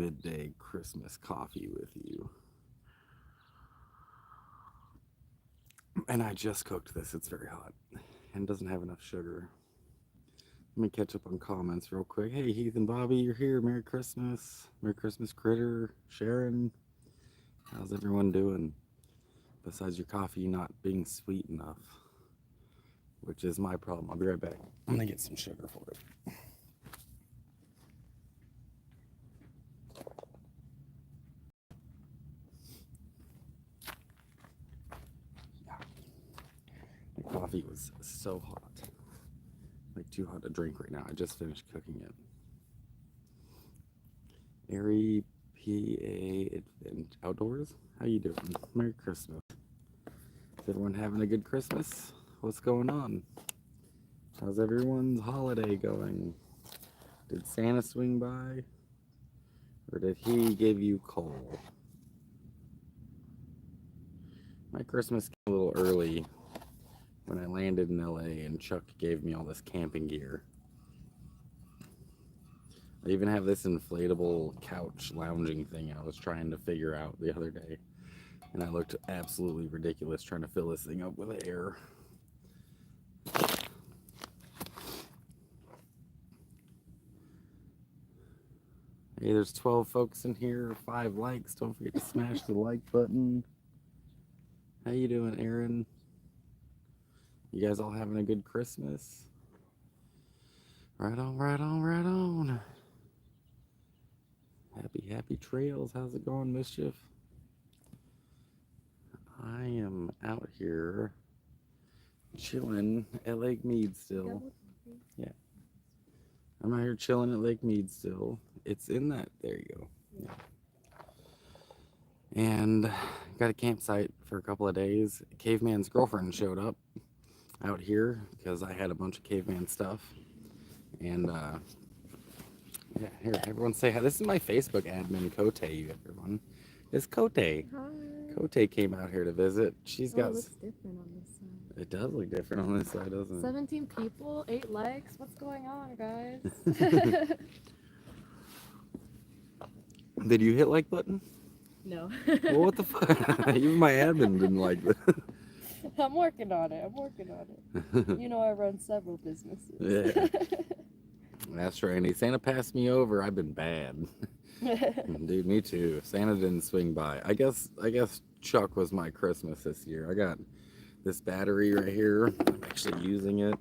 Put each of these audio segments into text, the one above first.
midday Christmas coffee with you. And I just cooked this. It's very hot and doesn't have enough sugar. Let me catch up on comments real quick. Hey, Heath and Bobby, you're here. Merry Christmas. Merry Christmas, Critter. Sharon, how's everyone doing? Besides your coffee not being sweet enough, which is my problem. I'll be right back. I'm gonna get some sugar for it. The coffee was so hot. Like too hot to drink right now. I just finished cooking it. Airy PA Outdoors. How you doing? Merry Christmas. Is everyone having a good Christmas? What's going on? How's everyone's holiday going? Did Santa swing by? Or did he give you coal? My Christmas came a little early when I landed in LA and Chuck gave me all this camping gear. I even have this inflatable couch lounging thing I was trying to figure out the other day. And I looked absolutely ridiculous trying to fill this thing up with air. Hey, there's 12 folks in here, 5 likes. Don't forget to smash the like button. How you doing, Aaron? You guys all having a good Christmas? Right on, right on, right on. Happy trails. How's it going, Mischief? I am out here chilling at Lake Mead still. Yeah. I'm out here chilling at Lake Mead still. It's in that. There you go. Yeah. And got a campsite for a couple of days. Caveman's girlfriend showed up out here because I had a bunch of caveman stuff. And yeah, here, everyone say hi. This is my Facebook admin, Kote, everyone. It's Kote. Hi. Kote came out here to visit. She's got. It looks different on this side. It does look different on this side, doesn't it? 17 people, 8 likes. What's going on, guys? Did you hit like button? No. Well, what the fuck? Even my admin didn't like that. I'm working on it. You know I run several businesses. Yeah. That's right, Andy. Santa passed me over. I've been bad. Dude, me too. Santa didn't swing by. I guess Chuck was my Christmas this year. I got this battery right here. I'm actually using it.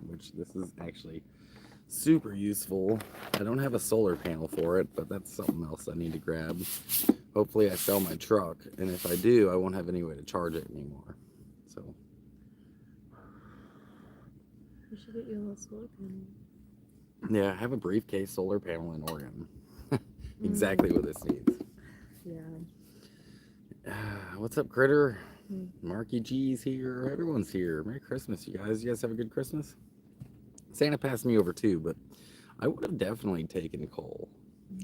Which this is actually super useful. I don't have a solar panel for it, but that's something else I need to grab. Hopefully I sell my truck, and if I do, I won't have any way to charge it anymore. So You should get you a little solar panel. yeah, I have a briefcase solar panel in Oregon. Exactly what this needs. Yeah. What's up, Critter? Marky G's here. Everyone's here. Merry Christmas, you guys. You guys have a good Christmas? Santa passed me over too, but I would have definitely taken coal.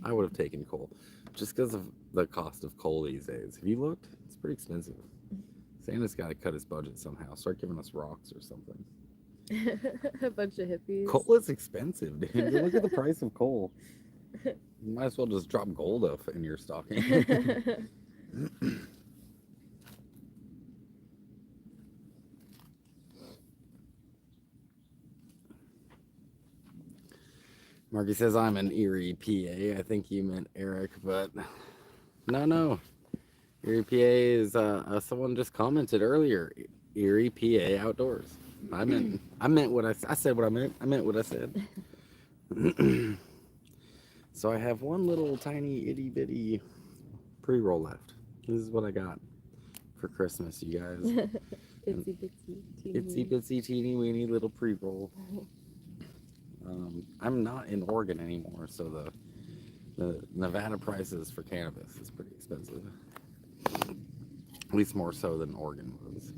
I would have taken coal just because of the cost of coal these days. Have you looked? It's pretty expensive. Santa's got to cut his budget somehow. Start giving us rocks or something. A bunch of hippies. Coal is expensive, dude. Look at the price of coal. You might as well just drop gold off in your stocking. Marky says I'm an Erie, PA. I think you meant Eric, but no. Erie, PA is someone just commented earlier. Erie, PA Outdoors. I meant what I said. What I meant. I meant what I said. So I have one little tiny itty bitty pre-roll left. This is what I got for Christmas, you guys. Itsy bitsy teeny. Itsy bitsy teeny weeny little pre-roll. I'm not in Oregon anymore, so the Nevada prices for cannabis is pretty expensive. At least more so than Oregon was.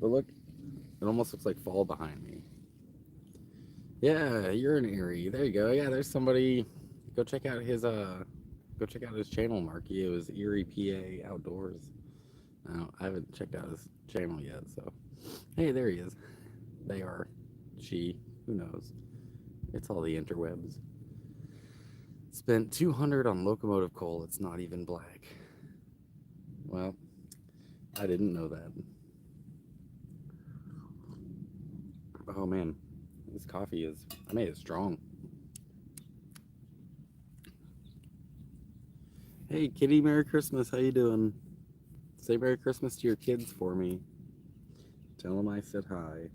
But look, it almost looks like fall behind me. Yeah, you're in Erie. There you go. Yeah, there's somebody. Go check out his channel, Marky. It was Erie, PA Outdoors. No, I haven't checked out his channel yet, so hey, there he is. They are, she, who knows? It's all the interwebs. Spent 200 on locomotive coal. It's not even black. Well, I didn't know that. Oh man, this coffee is, I made it strong. Hey kitty, Merry Christmas. How you doing? Say Merry Christmas to your kids for me. Tell them I said hi.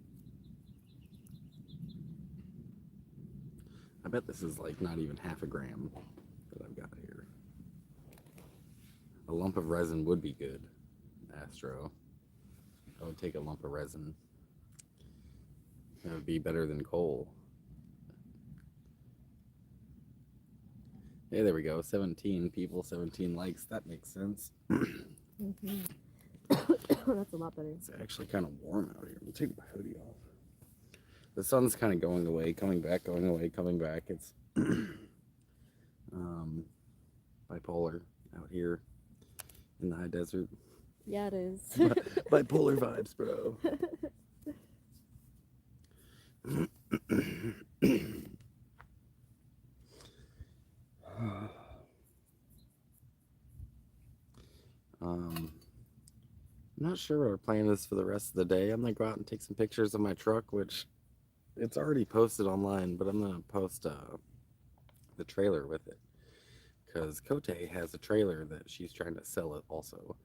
I bet this is like not even half a gram that I've got here. A lump of resin would be good, Astro. I would take a lump of resin. That would be better than coal. Hey, there we go. 17 people, 17 likes. That makes sense. Mm-hmm. That's a lot better. It's actually kind of warm out here. I'm gonna take my hoodie off. The sun's kind of going away, coming back, going away, coming back. It's bipolar out here in the high desert. Yeah, it is. Bipolar vibes, bro. I'm not sure what our plan is for the rest of the day. I'm gonna go out and take some pictures of my truck, which it's already posted online, but I'm gonna post the trailer with it because Cote has a trailer that she's trying to sell it also.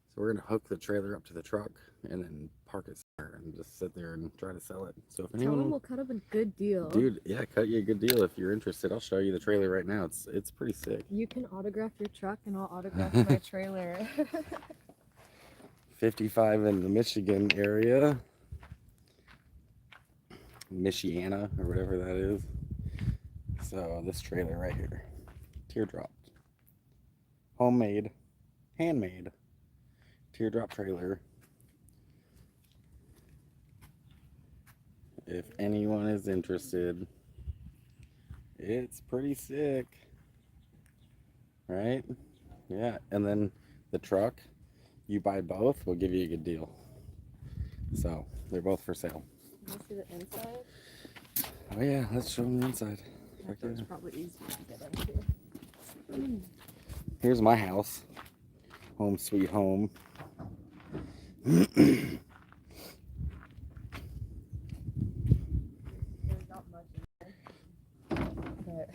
So we're gonna hook the trailer up to the truck and then park it somewhere and just sit there and try to sell it. So if Tell anyone, them we'll cut up a good deal. dude, yeah, cut you a good deal if you're interested. I'll show you the trailer right now. It's pretty sick. You can autograph your truck and I'll autograph my trailer. 55 in the Michigan area. Michiana or whatever that is. So this trailer right here, teardrop, homemade, handmade teardrop trailer. If anyone is interested, it's pretty sick, right? Yeah, and then the truck, you buy both, we'll give you a good deal. So they're both for sale. Can you see the inside? Oh yeah, let's show them the inside. That's probably easier to get into. Here's my house. Home sweet home. There's not much in there. But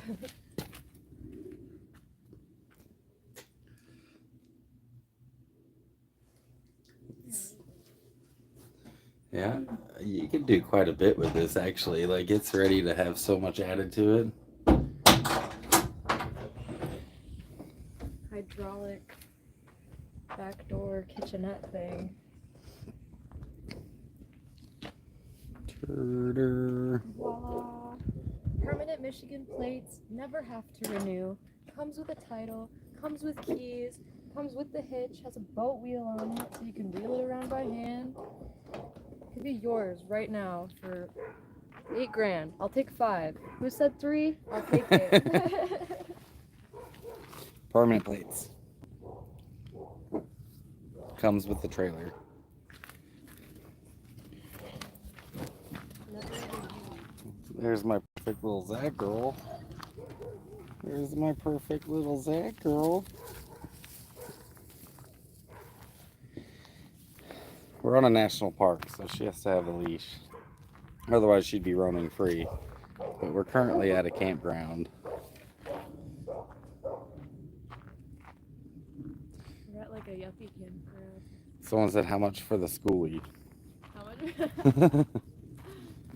Yeah, you can do quite a bit with this actually. Like it's ready to have so much added to it. hydraulic backdoor kitchenette thing. Turner. Voila. Permanent Michigan plates, never have to renew. Comes with a title, comes with keys, comes with the hitch, has a boat wheel on it so you can wheel it around by hand. Could be yours right now for $8 grand. I'll take 5. Who said 3? I'll take it. Permanent plates. Comes with the trailer. There's my perfect little Zach girl. There's my perfect little Zach girl. We're on a national park, so she has to have a leash. Otherwise, she'd be roaming free. But we're currently at a campground. We're at like a yuppie campground. Someone said, how much for the schoolie? How much?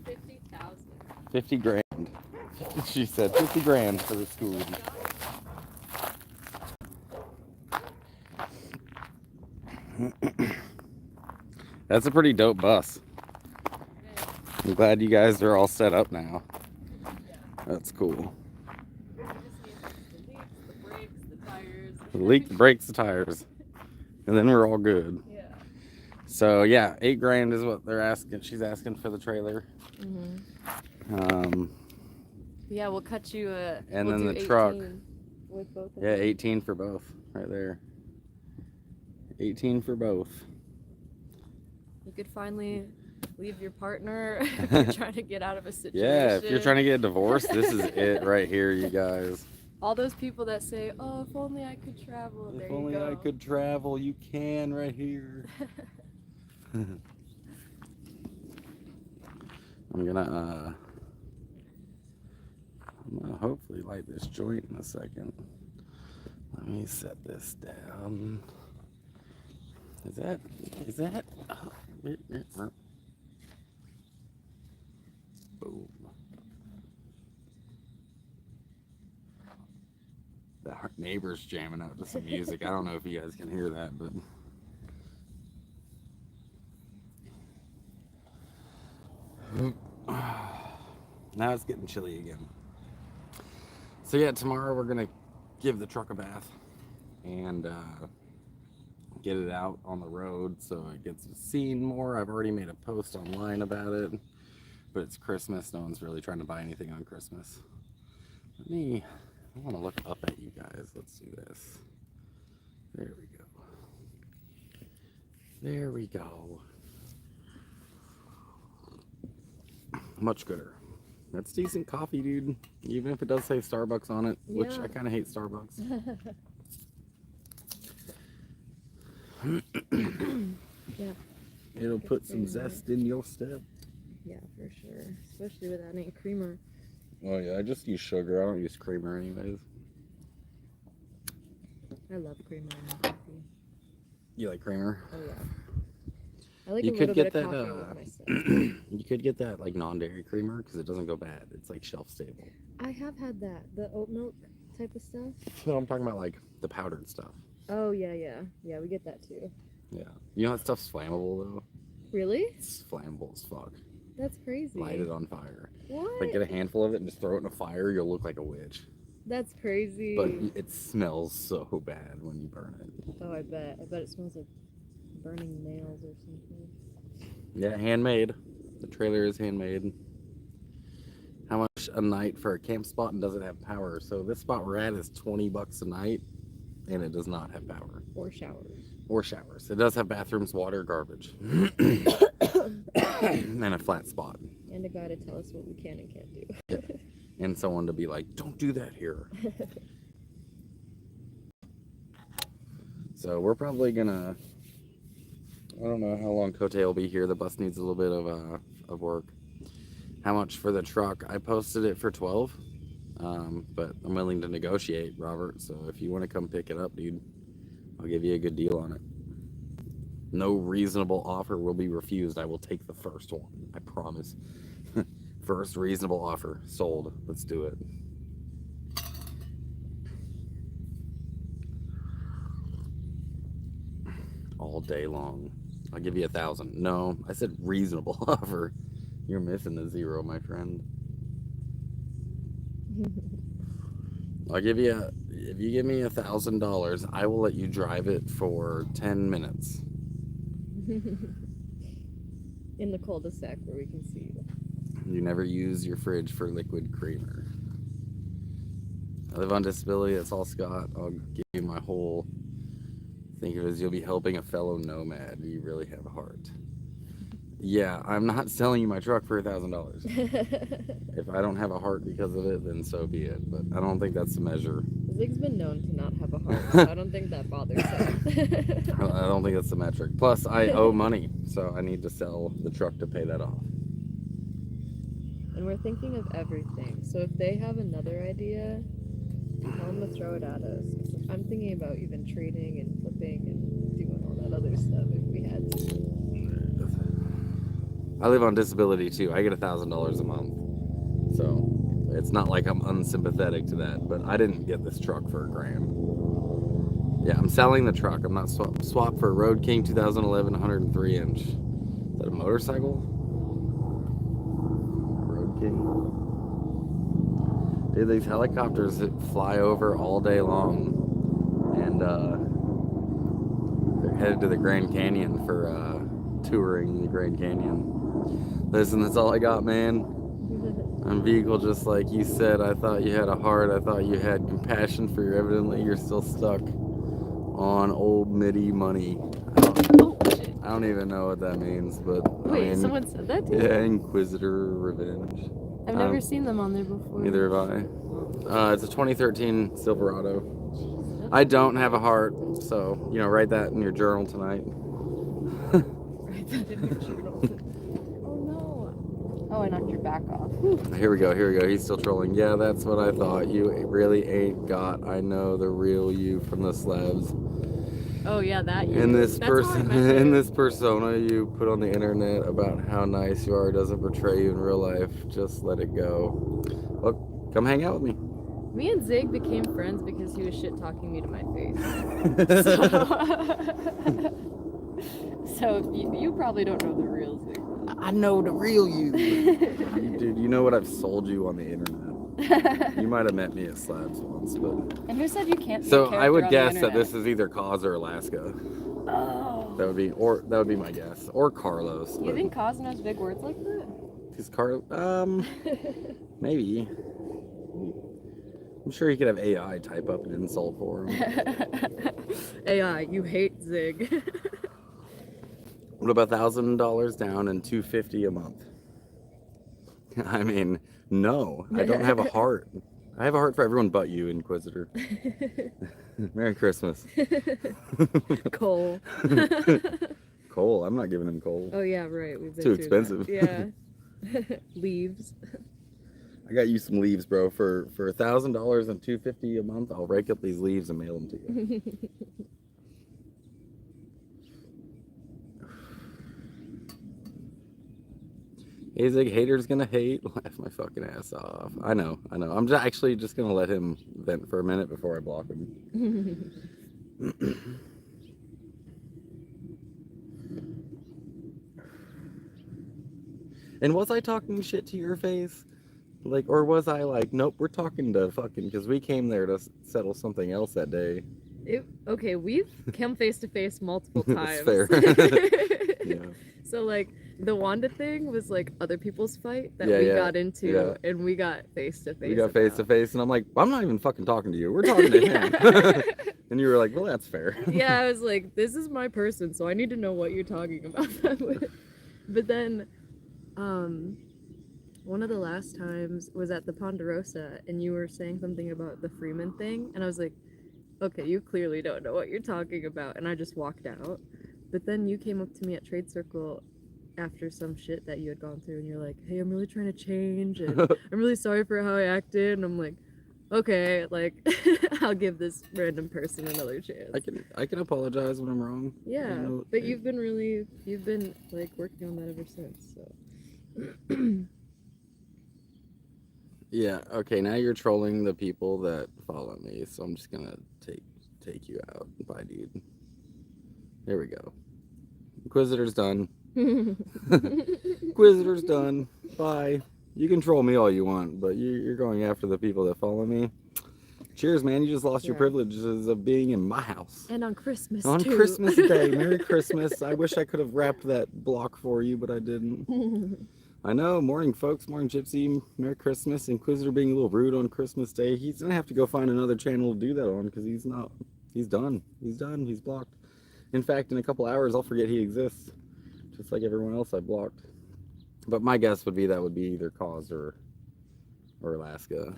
50,000. 50 grand. She said 50 grand for the schoolie. That's a pretty dope bus. I'm glad you guys are all set up now. That's cool. The leak, the brakes, the tires. And then we're all good. Yeah. So yeah, 8 grand is what they're asking. She's asking for the trailer. Mm-hmm. Yeah, we'll cut you a. And we'll then do the truck. 18 with both of Yeah, them. 18 for both, right there. 18 for both. You could finally leave your partner if you're trying to get out of a situation. Yeah, if you're trying to get a divorce, this is it right here, you guys. All those people that say, "Oh, if only I could travel." There If you only go. I could travel, you can right here. I'm gonna hopefully light this joint in a second. Let me set this down. Is that boom. The neighbor's jamming out to some music. I don't know if you guys can hear that, but now it's getting chilly again. So yeah, tomorrow we're gonna give the truck a bath and get it out on the road so it gets seen more. I've already made a post online about it, but it's Christmas. No one's really trying to buy anything on Christmas. I want to look up at you guys. Let's do this. There we go. There we go. Much gooder. That's decent coffee, dude. Even if it does say Starbucks on it, which Yeah. I kind of hate Starbucks. Yeah. It'll Good put some creamer. zest in your step. Yeah, for sure. Especially without any creamer. Oh yeah, I just use sugar. I don't use creamer anyways. I love creamer in my coffee. You like creamer? Oh yeah. I like You a could little get bit of that. coffee with my stuff. You could get that like non-dairy creamer because it doesn't go bad. It's like shelf stable. I have had that. The oat milk type of stuff. So I'm talking about like the powdered stuff. Oh yeah, yeah. Yeah, we get that too. Yeah. You know that stuff's flammable though. Really? It's flammable as fuck. That's crazy. Light it on fire. What? Like get a handful of it and just throw it in a fire. You'll look like a witch. That's crazy. But it smells so bad when you burn it. Oh, I bet. I bet it smells like burning nails or something. Yeah, handmade. The trailer is handmade. How much a night for a camp spot and does it have power? So this spot we're at is $20 a night and it does not have power. Or showers. Or showers. It does have bathrooms, water, garbage. And a flat spot. And a guy to tell us what we can and can't do. And someone to be like, don't do that here. So we're probably gonna, I don't know how long Cote will be here. The bus needs a little bit of work. How much for the truck? I posted it for 12, but I'm willing to negotiate, Robert. So if you want to come pick it up, dude, I'll give you a good deal on it. No reasonable offer will be refused. I will take the first one. I promise. First reasonable offer. Sold. Let's do it. All day long. I'll give you 1,000. No, I said reasonable offer. You're missing the zero, my friend. I'll give you if you give me $1,000, I will let you drive it for 10 minutes. In the cul-de-sac where we can see. You never use your fridge for liquid creamer. I live on disability. That's all, Scott. I'll give you my whole. Think of it as you'll be helping a fellow nomad. You really have a heart. Yeah, I'm not selling you my truck for $1,000. If I don't have a heart because of it, then so be it. But I don't think that's the measure. Zig's been known to not have a heart, so I don't think that bothers him. I don't think that's the metric. Plus, I owe money, so I need to sell the truck to pay that off. And we're thinking of everything. So if they have another idea, tell them to throw it at us. 'Cause I'm thinking about even trading and flipping and doing all that other stuff if we had to. I live on disability too. I get $1,000 a month, so it's not like I'm unsympathetic to that. But I didn't get this truck for $1,000. Yeah, I'm selling the truck. I'm not swap for a Road King 2011 103 inch. Is that a motorcycle? Road King. Dude, these helicopters that fly over all day long, and they're headed to the Grand Canyon for touring the Grand Canyon. Listen, that's all I got, man. I'm vehicle just like you said. I thought you had a heart. I thought you had compassion for you. Evidently, you're still stuck on old MIDI money. Oh, shit. I don't even know what that means, but Wait, I mean, someone said that to you? yeah, Inquisitor Revenge. I've never seen them on there before. Neither have I. It's a 2013 Silverado. I don't have a heart, so, you know, write that in your journal tonight. Write that in your journal. Oh no. Oh, I knocked your back off. Whew. Here we go. He's still trolling. Yeah, that's what I thought. You really ain't got. I know the real you from the slabs. Oh yeah, that you. And this That's how I met in you. this persona you put on the internet about how nice you are doesn't portray you in real life. Just let it go. Look, come hang out with me. Me and Zig became friends because he was shit talking me to my face. So you probably don't know the real Zig. I know the real you. Dude, you know what I've sold you on the internet. You might have met me at Slabs once, but. And who said you can't? So I would guess that that this is either Cause or Alaska. Oh. That would be my guess, or Carlos. You think Cause knows big words like that? Is maybe. I'm sure he could have AI type up an insult for him. AI, you hate Zig. What about $1,000 down and $250 a month? I mean, no, I don't have a heart. I have a heart for everyone but you, Inquisitor. Merry Christmas. Cole. Coal. I'm not giving him coal. Oh yeah, right. We've been Too through expensive. that. Yeah. Leaves. I got you some leaves, bro. For $1,000 and $250 a month, I'll rake up these leaves and mail them to you. Hey Zig, haters gonna hate. Laugh my fucking ass off. I know. I'm actually just gonna let him vent for a minute before I block him. And was I talking shit to your face? Like, or was I like, nope, we're talking to fucking, because we came there to settle something else that day. Okay, we've come face to face multiple times. That's fair. Yeah. So like the Wanda thing was like other people's fight that Yeah, we yeah, got into, yeah. and we got face to face. We got face to face, and I'm like, I'm not even fucking talking to you. We're talking to him. And you were like, well, that's fair. Yeah, I was like, this is my person, so I need to know what you're talking about that with. But then, one of the last times was at the Ponderosa, and you were saying something about the Freeman thing, and I was like, okay, you clearly don't know what you're talking about, and I just walked out. But then you came up to me at Trade Circle after some shit that you had gone through, and you're like, hey, I'm really trying to change, and I'm really sorry for how I acted, and I'm like, okay, like, I'll give this random person another chance. I can apologize when I'm wrong. Yeah, You know, but you've been like working on that ever since, so. Yeah, okay, now you're trolling the people that follow me, so I'm just gonna take you out. Bye, dude. There we go. Inquisitor's done. Inquisitor's done. Bye. You can troll me all you want, but you're going after the people that follow me. Cheers, man. You just lost your privileges of being in my house. And on Christmas, On too. Christmas Day. Merry Christmas. I wish I could have wrapped that block for you, but I didn't. I know. Morning, folks. Morning, Gypsy. Merry Christmas. Inquisitor being a little rude on Christmas Day. He's going to have to go find another channel to do that on because he's not. He's done. He's done. He's blocked. In fact, in a couple hours, I'll forget he exists. Just like everyone else I blocked. But my guess would be that would be either Cause or Alaska.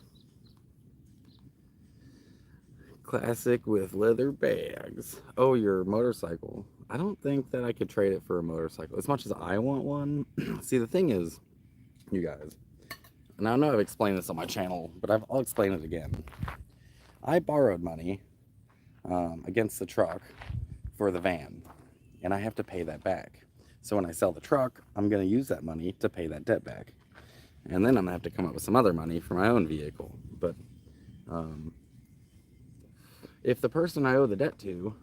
Classic with leather bags. Oh, your motorcycle. I don't think that I could trade it for a motorcycle as much as I want one. See, the thing is, you guys, and I know I've explained this on my channel, but I'll explain it again. I borrowed money against the truck for the van, and I have to pay that back. So when I sell the truck, I'm going to use that money to pay that debt back. And then I'm going to have to come up with some other money for my own vehicle. But if the person I owe the debt to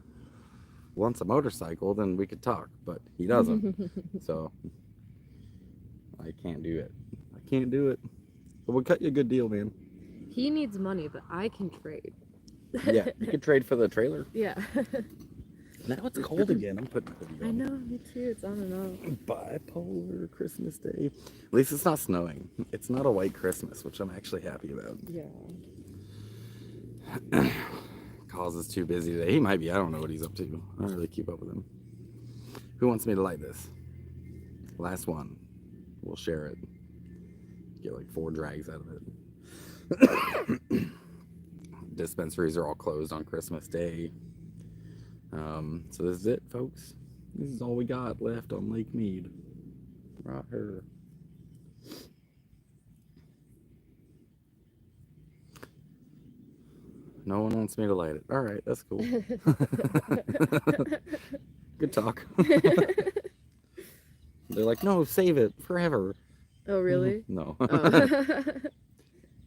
wants a motorcycle, then we could talk. But he doesn't. So I can't do it. I can't do it. But we'll cut you a good deal, man. He needs money, but I can trade. Yeah, you could trade for the trailer. Yeah. Now it's cold again. I'm putting the hoodie on. I know, me too. It's on and off. Bipolar Christmas Day. At least it's not snowing. It's not a white Christmas, which I'm actually happy about. Yeah. Cause is too busy today. He might be. I don't know what he's up to. I don't really keep up with him. Who wants me to light this? Last one. We'll share it. Get like 4 drags out of it. Dispensaries are all closed on Christmas Day. So this is it, folks. This is all we got left on Lake Mead. Right here. No one wants me to light it. All right, that's cool. Good talk. They're like, no, save it forever. Oh, really? No. Oh.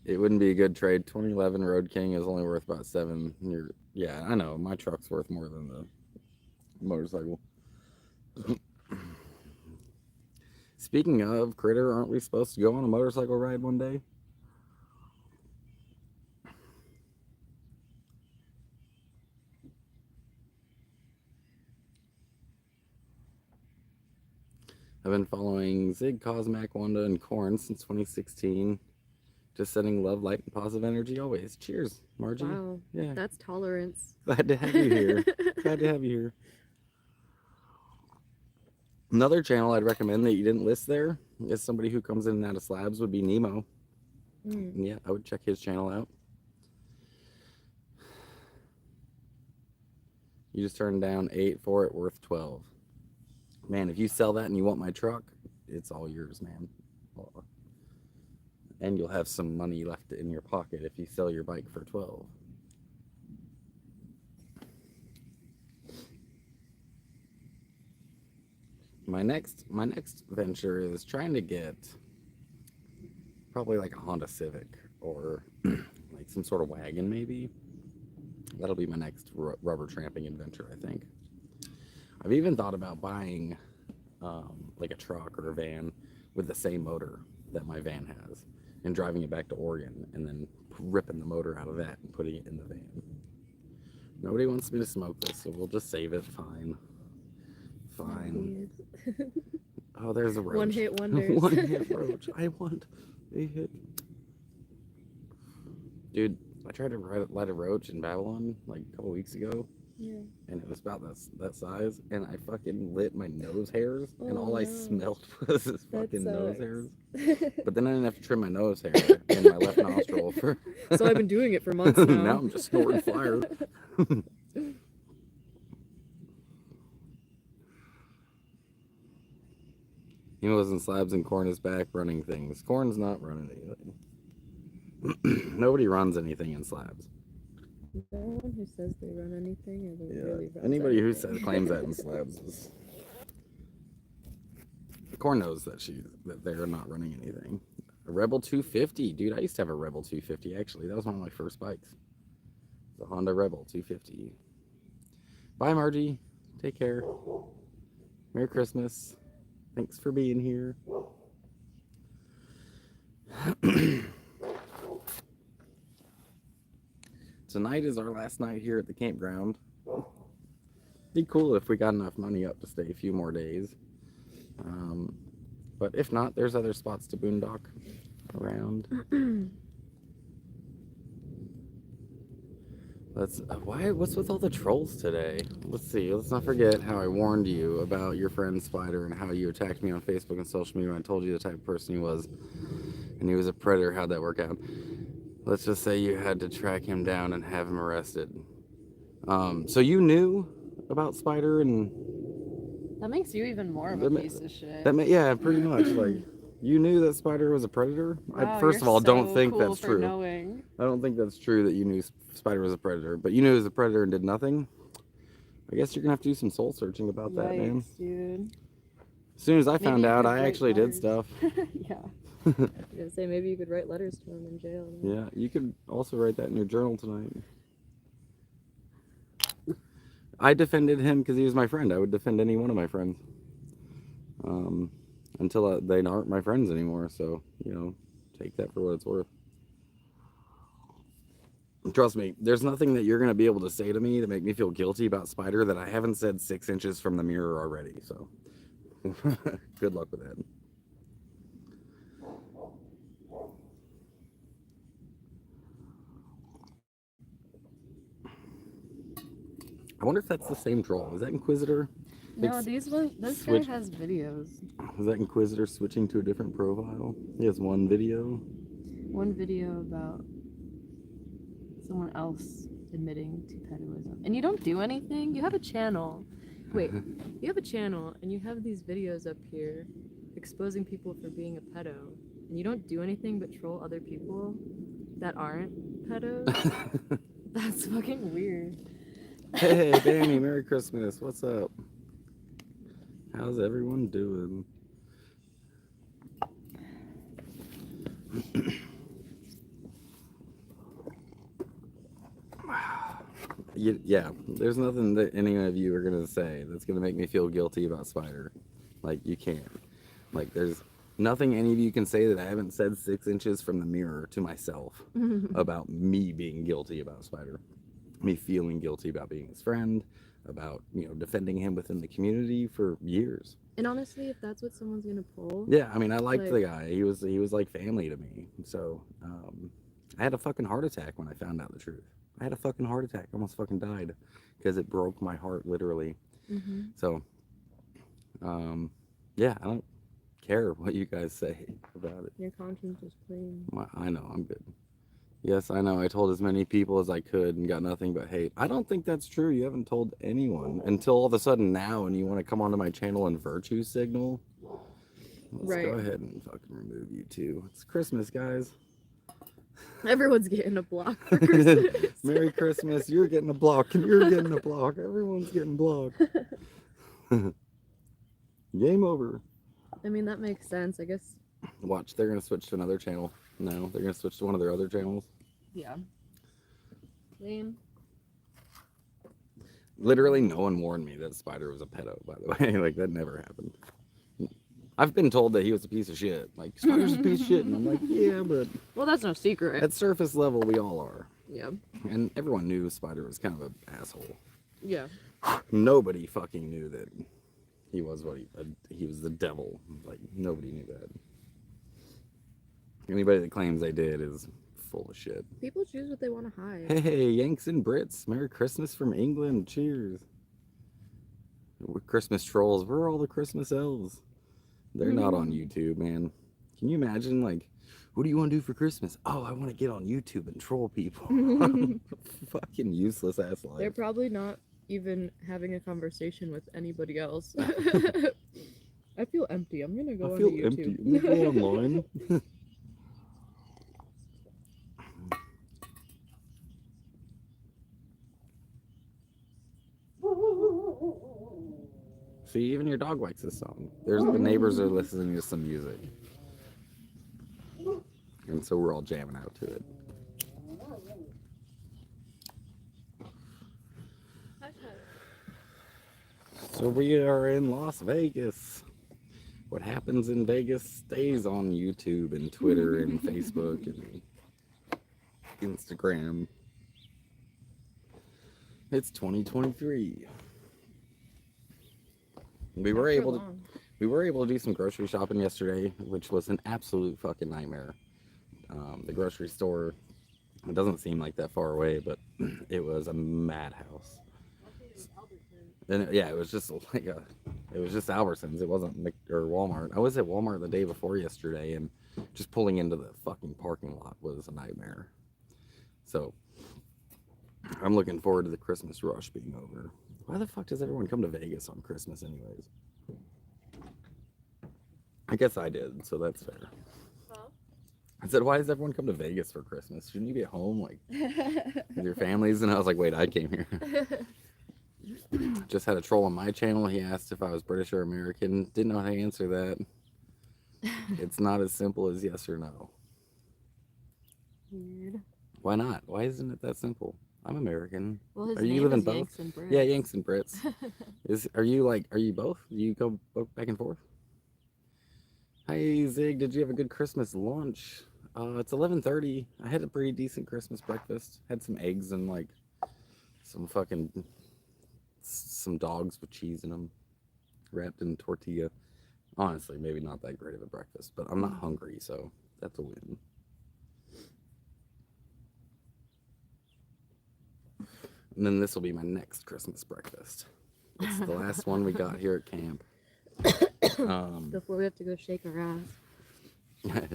It wouldn't be a good trade. 2011 Road King is only worth about 7. Yeah, I know. My truck's worth more than the motorcycle. Speaking of Critter, aren't we supposed to go on a motorcycle ride one day? I've been following Zig, Cosmac, Wanda, and Korn since 2016. Just sending love, light, and positive energy always. Cheers, Margie. Wow. Yeah. That's tolerance. Glad to have you here. Glad to have you here. Another channel I'd recommend that you didn't list there is somebody who comes in and out of slabs would be Nemo. And yeah, I would check his channel out. You just turned down 8 for it, worth 12. Man, if you sell that and you want my truck, it's all yours, man. And you'll have some money left in your pocket if you sell your bike for 12. My next venture is trying to get probably like a Honda Civic or like some sort of wagon maybe. That'll be my next rubber tramping adventure, I think. I've even thought about buying like a truck or a van with the same motor that my van has and driving it back to Oregon and then ripping the motor out of that and putting it in the van. Nobody wants me to smoke this, so we'll just save it. Fine. Oh, there's a roach. One hit wonders. One hit roach. I want a hit. Dude, I tried to light a roach in Babylon like a couple weeks ago. Yeah. And it was about that size, and I fucking lit my nose hairs, and all I no. smelled was his fucking nose sucks. hairs. But then I didn't have to trim my nose hair in my left nostril for. So I've been doing it for months now. Now I'm just snorting fire. He was in slabs and Korn is back running things. Korn's not running anything. Nobody runs anything in slabs. No one who says they run anything ever really runs Anybody anything. who claims that in slabs is. Korn knows that they're not running anything. A Rebel 250, dude. I used to have a Rebel 250 actually. That was one of my first bikes. The Honda Rebel 250. Bye, Margie. Take care. Merry Christmas. Thanks for being here. Tonight is our last night here at the campground. Be cool if we got enough money up to stay a few more days. But if not, there's other spots to boondock around. What's with all the trolls today? Let's see. Let's not forget how I warned you about your friend Spider and how you attacked me on Facebook and social media when I told you the type of person he was. And he was a predator. How'd that work out? Let's just say you had to track him down and have him arrested. So you knew about Spider and... That makes you even more of a piece of shit. Yeah, pretty much. Like, you knew that Spider was a predator? Wow, I first of all don't think cool that's for true. Knowing. I don't think that's true that you knew Spider was a predator, but you knew he was a predator and did nothing. I guess you're gonna have to do some soul searching about that, man. Dude. As soon as I found out, I actually did stuff. Yeah. I was gonna say maybe you could write letters to him in jail. Yeah, you could also write that in your journal tonight. I defended him because he was my friend. I would defend any one of my friends. Until they aren't my friends anymore. So, you know, take that for what it's worth. Trust me, there's nothing that you're going to be able to say to me to make me feel guilty about Spider that I haven't said 6 inches from the mirror already. So, good luck with that. I wonder if that's the same troll. Is that Inquisitor? No, Like, this guy switch. has videos. Is that Inquisitor switching to a different profile? He has one video. One video about someone else admitting to pedoism. And you don't do anything? You have a channel. Wait, you have a channel and you have these videos up here exposing people for being a pedo. And you don't do anything but troll other people that aren't pedos? That's fucking weird. Hey, Danny, Merry Christmas. What's up? How's everyone doing? Yeah, there's nothing that any of you are gonna say that's gonna make me feel guilty about Spider. Like, you can't. Like, there's nothing any of you can say that I haven't said 6 inches from the mirror to myself about me being guilty about Spider. Me feeling guilty about being his friend, about, you know, defending him within the community for years. And honestly, if that's what someone's gonna pull, Yeah, I mean, I liked like, the guy. He was like family to me. So, I had a fucking heart attack when I found out the truth. I had a fucking heart attack. I almost fucking died because it broke my heart, literally. So, yeah, I don't care what you guys say about it. your conscience is clean. I know, I'm good. Yes, I know. I told as many people as I could and got nothing but hate. I don't think that's true. You haven't told anyone until all of a sudden now, and you want to come onto my channel and virtue signal. Let's go ahead and fucking remove you too. It's Christmas, guys. Everyone's getting a block for Christmas. Merry Christmas. You're getting a block, and you're getting a block. Everyone's getting blocked. Game over. I mean, that makes sense, I guess. Watch, they're going to switch to another channel. No, they're going to switch to one of their other channels. Yeah. Lame. Literally, no one warned me that Spider was a pedo, by the way. Like, that never happened. I've been told that he was a piece of shit. Like, Spider's a piece of shit. And I'm like, yeah, but... Well, that's no secret. At surface level, we all are. Yeah. And everyone knew Spider was kind of an asshole. Yeah. Nobody fucking knew that he was what he was the devil. Like, nobody knew that. Anybody that claims they did is full of shit. People choose what they want to hide. Hey, Yanks and Brits. Merry Christmas from England. Cheers. We're Christmas trolls. We're all the Christmas elves. They're not on YouTube, man. Can you imagine, like, what do you want to do for Christmas? Oh, I want to get on YouTube and troll people. Fucking useless ass life. They're probably not even having a conversation with anybody else. I feel empty. I'm gonna go on YouTube. Empty. Let me go online. See, even your dog likes this song. There's the neighbors are listening to some music. And so we're all jamming out to it. So we are in Las Vegas. What happens in Vegas stays on YouTube and Twitter and Facebook and Instagram. It's 2023. We were able to do some grocery shopping yesterday, which was an absolute fucking nightmare. The grocery store, it doesn't seem like that far away, but it was a madhouse. And yeah, it was just like it was just Albertsons. It wasn't or Walmart. I was at Walmart the day before yesterday, and just pulling into the fucking parking lot was a nightmare. So I'm looking forward to the Christmas rush being over. Why the fuck does everyone come to Vegas on Christmas anyways? I guess I did, so that's fair. Huh? I said, why does everyone come to Vegas for Christmas? Shouldn't you be at home, like, with your families? And I was like, wait, I came here. Just had a troll on my channel. He asked if I was British or American. Didn't know how to answer that. It's not as simple as yes or no. Weird. Why not? Why isn't it that simple? I'm American. Well, his are you name living is both? Yanks and Brits. Yeah, Yanks and Brits. Are you both? Do you go back and forth? Hi Zig, did you have a good Christmas lunch? It's 11:30. I had a pretty decent Christmas breakfast. Had some eggs and like some dogs with cheese in them, wrapped in tortilla. Honestly, maybe not that great of a breakfast, but I'm not hungry, so that's a win. And then this will be my next Christmas breakfast. It's the last one we got here at camp. Before we have to go shake our ass.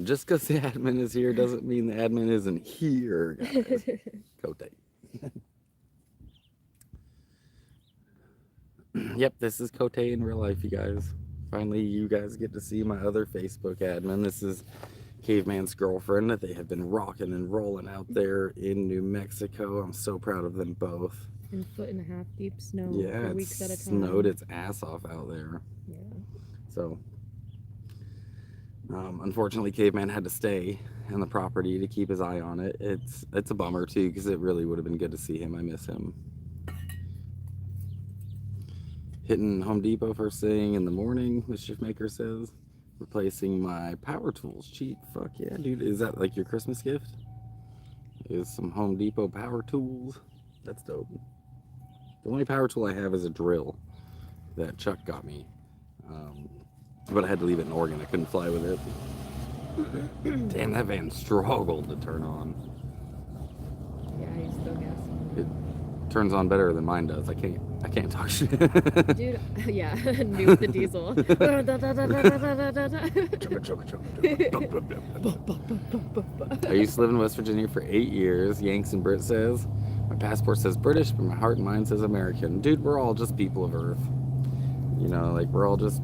Just because the admin is here doesn't mean the admin isn't here, guys. Cote. Yep, this is Cote in real life, you guys. Finally, you guys get to see my other Facebook admin. This is Caveman's girlfriend. They have been rocking and rolling out there in New Mexico. I'm so proud of them both. In 1.5 foot deep snow Yeah, for it weeks at a time. snowed its ass off out there. Yeah. So, unfortunately, Caveman had to stay on the property to keep his eye on it. It's a bummer too, because it really would have been good to see him. I miss him. Hitting Home Depot first thing in the morning, Mischief Maker says. Replacing my power tools. Cheap. Fuck yeah, dude. Is that like your Christmas gift? Is some Home Depot power tools? That's dope. The only power tool I have is a drill that Chuck got me. But I had to leave it in Oregon. I couldn't fly with it. Damn, that van struggled to turn on. Yeah, he's still gassing. It turns on better than mine does. I can't talk shit. Dude, yeah, nuke the diesel. I used to live in West Virginia for 8 years. Yanks and Brit says. My passport says British, but my heart and mind says American. Dude, we're all just people of Earth. You know, like we're all just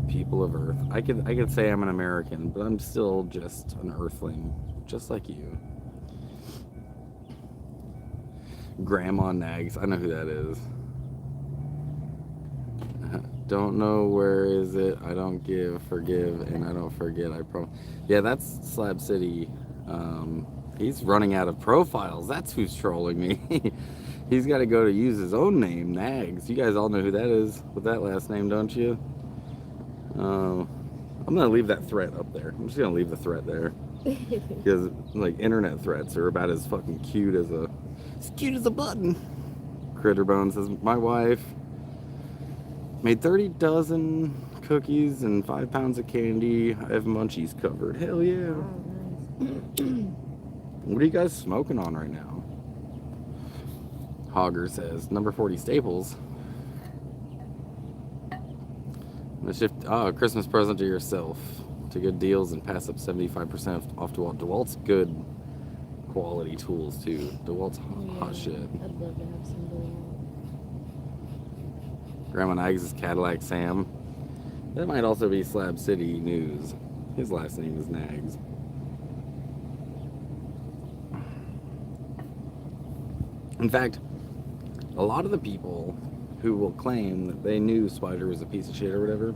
people of Earth. I could say I'm an American, but I'm still just an Earthling, just like you. Grandma Nags, I know who that is. Don't know where is it. I don't give, forgive, and I don't forget. I promise. Yeah, that's Slab City. He's running out of profiles. That's who's trolling me. He's got to go to use his own name, Nags. You guys all know who that is with that last name, don't you? I'm gonna leave that threat up there. I'm just gonna leave the threat there because like internet threats are about as fucking cute as a button. Critterbone says my wife made 30 dozen cookies and 5 pounds of candy. I have munchies covered. Hell yeah. What are you guys smoking on right now? Hogger says number 40 Staples. Christmas present to yourself. To good deals and pass up 75% off DeWalt. DeWalt's good quality tools too. DeWalt's hot shit. I'd love to have somebody. Grandma Nags' Cadillac Sam. That might also be Slab City News. His last name is Nags. In fact, a lot of the people who will claim that they knew Spider was a piece of shit or whatever,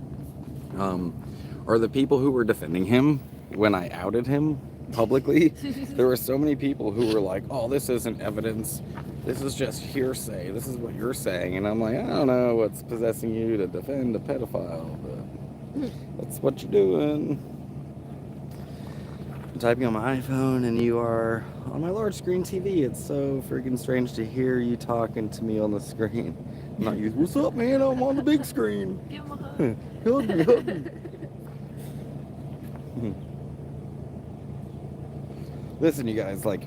are the people who were defending him when I outed him publicly. There were so many people who were like, oh, this isn't evidence. This is just hearsay. This is what you're saying. And I'm like, I don't know what's possessing you to defend a pedophile, but that's what you're doing. I'm typing on my iPhone and you are on my large screen TV. It's so freaking strange to hear you talking to me on the screen. I'm not used, what's up, man? I'm on the big screen. Give him a hug. Hug me, hug me. Listen, you guys, like,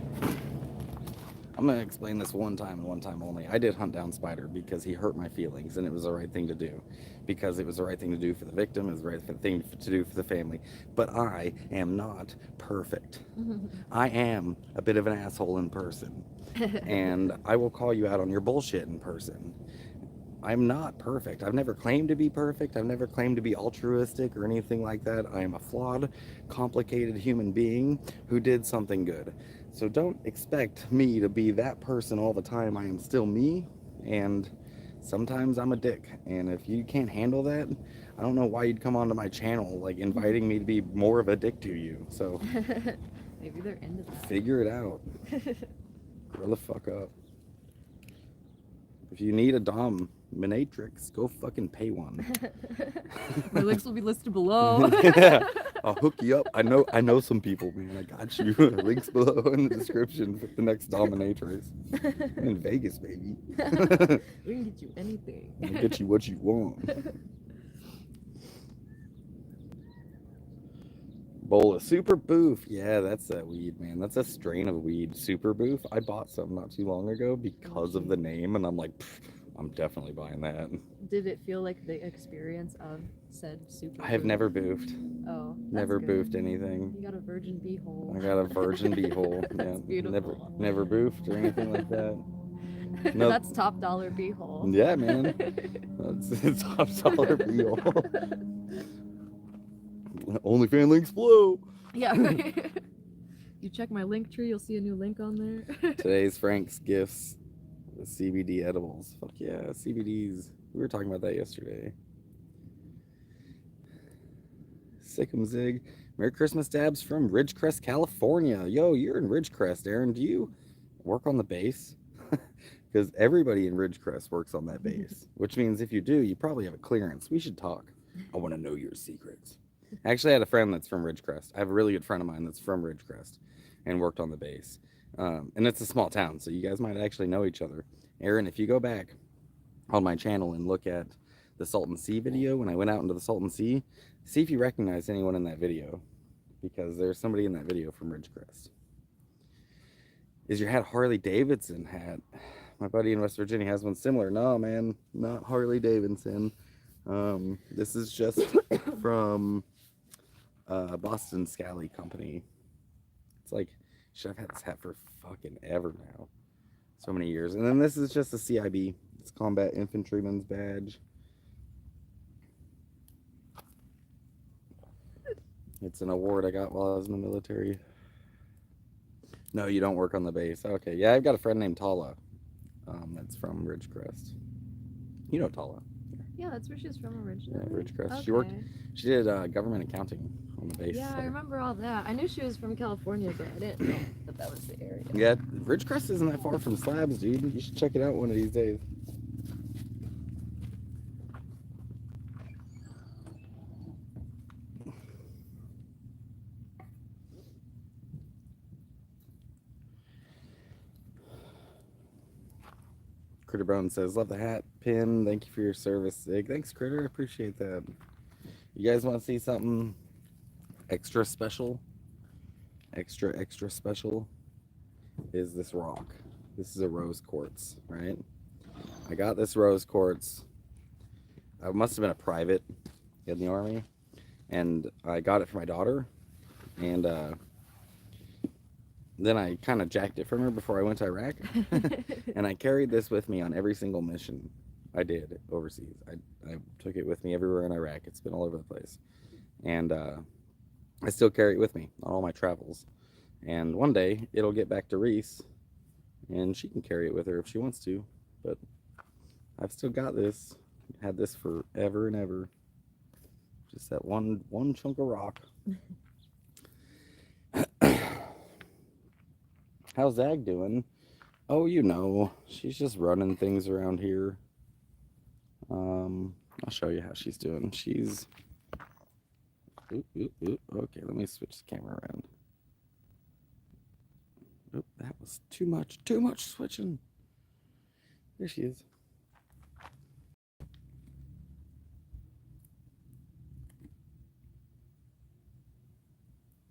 I'm going to explain this one time and one time only. I did hunt down Spider because he hurt my feelings, and it was the right thing to do. Because it was the right thing to do for the victim, it was the right thing to do for the family. But I am not perfect. I am a bit of an asshole in person. And I will call you out on your bullshit in person. I'm not perfect. I've never claimed to be perfect. I've never claimed to be altruistic or anything like that. I am a flawed, complicated human being who did something good. So don't expect me to be that person all the time. I am still me, and sometimes I'm a dick. And if you can't handle that, I don't know why you'd come onto my channel, like inviting me to be more of a dick to you. So Maybe they're into that. Figure it out. Grow the fuck up. If you need a dominatrix, go fucking pay one. My links will be listed below. Yeah, I'll hook you up. I know some people, man. I got you. Links below in the description for the next dominatrix. I'm in Vegas, baby. We can get you anything. I'll get you what you want. Bowl of super boof. Yeah, that's that weed, man. That's a strain of weed. Super boof. I bought some not too long ago because of the name, and I'm like, I'm definitely buying that. Did it feel like the experience of said super? I have boof? never boofed. Oh, that's Never good. boofed anything. You got a virgin beehole. I got a virgin beehole. That's Yeah, beautiful. never boofed or anything like that. No. That's top dollar beehole. Yeah, man. It's top dollar beehole. Only fan links below. Yeah, right. You check my link tree, you'll see a new link on there. Today's Frank's gifts, the CBD edibles. Fuck yeah, CBDs. We were talking about that yesterday. Sick'em Zig. Merry Christmas dabs from Ridgecrest, California. Yo, you're in Ridgecrest, Aaron. Do you work on the base? Because everybody in Ridgecrest works on that base. Which means if you do, you probably have a clearance. We should talk. I want to know your secrets. Actually, I had a friend that's from Ridgecrest. I have a really good friend of mine that's from Ridgecrest and worked on the base. And it's a small town, so you guys might actually know each other. Aaron, if you go back on my channel and look at the Salton Sea video, when I went out into the Salton Sea, see if you recognize anyone in that video, because there's somebody in that video from Ridgecrest. Is your hat Harley Davidson hat? My buddy in West Virginia has one similar. No, man, not Harley Davidson. This is just from Boston Scally Company. It's like, should have had this hat for fucking ever now. So many years. And then this is just a CIB. It's Combat Infantryman's badge. It's an award I got while I was in the military. No, you don't work on the base. Okay, yeah, I've got a friend named Tala. That's from Ridgecrest. You know Tala. Yeah, that's where she's from originally. Yeah, Ridgecrest. Okay. She did government accounting on the base. Yeah, I remember all that. I knew she was from California, but I didn't know that was the area. Yeah, Ridgecrest isn't that far from Slabs, dude. You should check it out one of these days. Critter Bone says, love the hat pin. Thank you for your service, Zig. Thanks, Critter. I appreciate that. You guys want to see something extra special? Extra special is this rock. This is a rose quartz, right? I got this rose quartz. I must have been a private in the Army. And I got it for my daughter. And then I kind of jacked it from her before I went to Iraq. And I carried this with me on every single mission I did overseas. I took it with me everywhere in Iraq. It's been all over the place. And I still carry it with me on all my travels. And one day it'll get back to Reese and she can carry it with her if she wants to. But I've still got this. Had this forever and ever. Just that one chunk of rock. How's Zag doing? Oh, you know, she's just running things around here. I'll show you how she's doing. She's... Okay, let me switch the camera around. Oop, that was too much switching. There she is.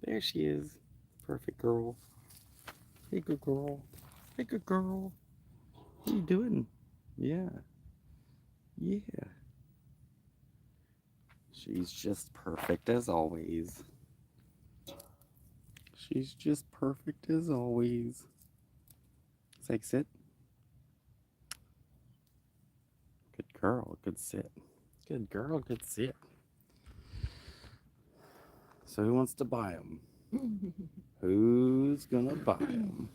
There she is. Perfect girl. Hey, good girl. Hey, good girl. What are you doing? Yeah. Yeah. She's just perfect as always. She's just perfect as always. Zag, sit. Good girl, good sit. Good girl, good sit. So who wants to buy them? Who's gonna buy them?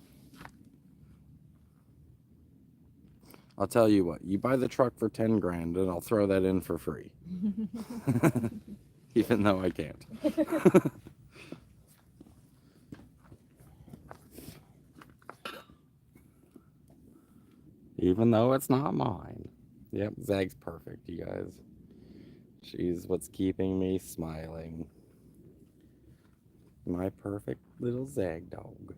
I'll tell you what, you buy the truck for 10 grand and I'll throw that in for free. Even though I can't. Even though it's not mine. Yep, Zag's perfect, you guys. She's what's keeping me smiling. My perfect little Zag dog.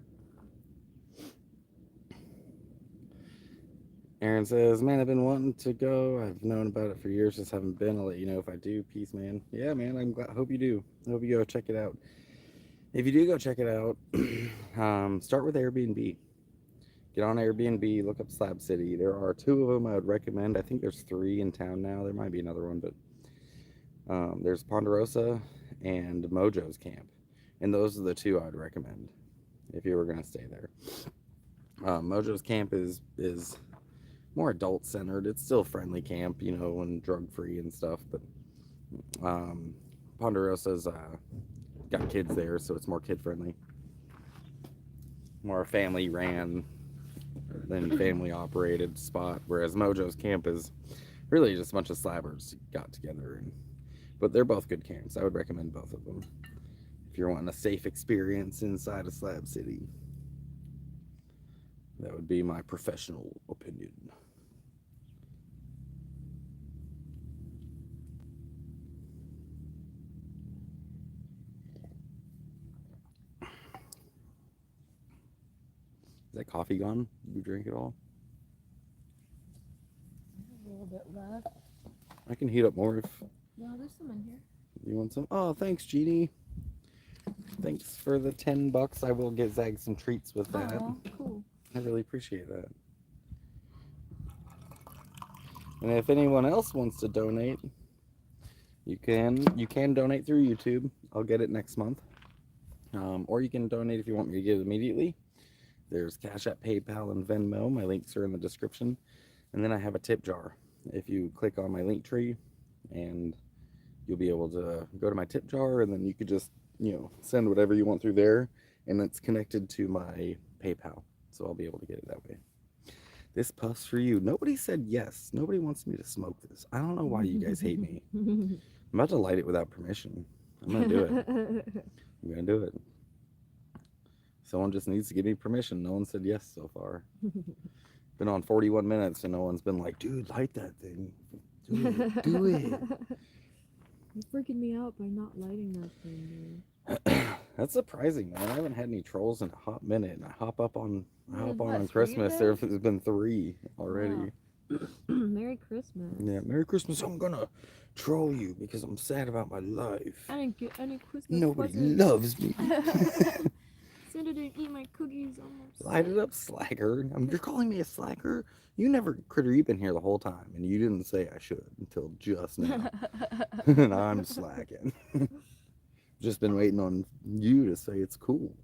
Aaron says, man, I've been wanting to go. I've known about it for years, just haven't been. I'll let you know if I do. Peace, man. Yeah, man, I'm glad. Hope you do. I hope you go check it out. If you do go check it out, start with Airbnb. Get on Airbnb, look up Slab City. There are 2 of them I would recommend. I think there's 3 in town now. There might be another one, but there's Ponderosa and Mojo's Camp. And those are the 2 I would recommend if you were going to stay there. Mojo's Camp is more adult centered. It's still friendly camp, you know, and drug free and stuff, but Ponderosa's got kids there, so it's more kid friendly, more family ran than family operated spot, whereas Mojo's Camp is really just a bunch of slabbers got together. But they're both good camps. I would recommend both of them if you're wanting a safe experience inside of Slab City. That would be my professional opinion. Is that coffee gone? Did you drink it all? A little bit left. I can heat up more if No, there's some in here. you want some. Oh, thanks, Jeannie. Thanks for the $10. I will get Zag some treats with that. Oh, cool. I really appreciate that. And if anyone else wants to donate, you can donate through YouTube. I'll get it next month. Or you can donate if you want me to get it immediately. There's Cashapp, PayPal, and Venmo. My links are in the description. And then I have a tip jar. If you click on my link tree, and you'll be able to go to my tip jar, and then you could just, you know, send whatever you want through there, and it's connected to my PayPal, so I'll be able to get it that way. This puff's for you. Nobody said yes. Nobody wants me to smoke this. I don't know why you guys hate me. I'm about to light it without permission. I'm gonna do it. I'm gonna do it. Someone just needs to give me permission. No one said yes so far. Been on 41 minutes and no one's been like, dude, light that thing. Do it. Do it. You're freaking me out by not lighting that thing, dude. That's surprising, man. I haven't had any trolls in a hot minute, and I hop on What, 3 Christmas. days? There's been 3 already. Wow. Merry Christmas. Yeah, Merry Christmas. I'm gonna troll you because I'm sad about my life. I didn't get any Christmas Nobody presents. loves me. Santa didn't eat my cookies. Almost. Light it up, slacker. You're calling me a slacker? You never, Critter, you've been here the whole time, and you didn't say I should until just now. And I'm slacking. Just been waiting on you to say it's cool.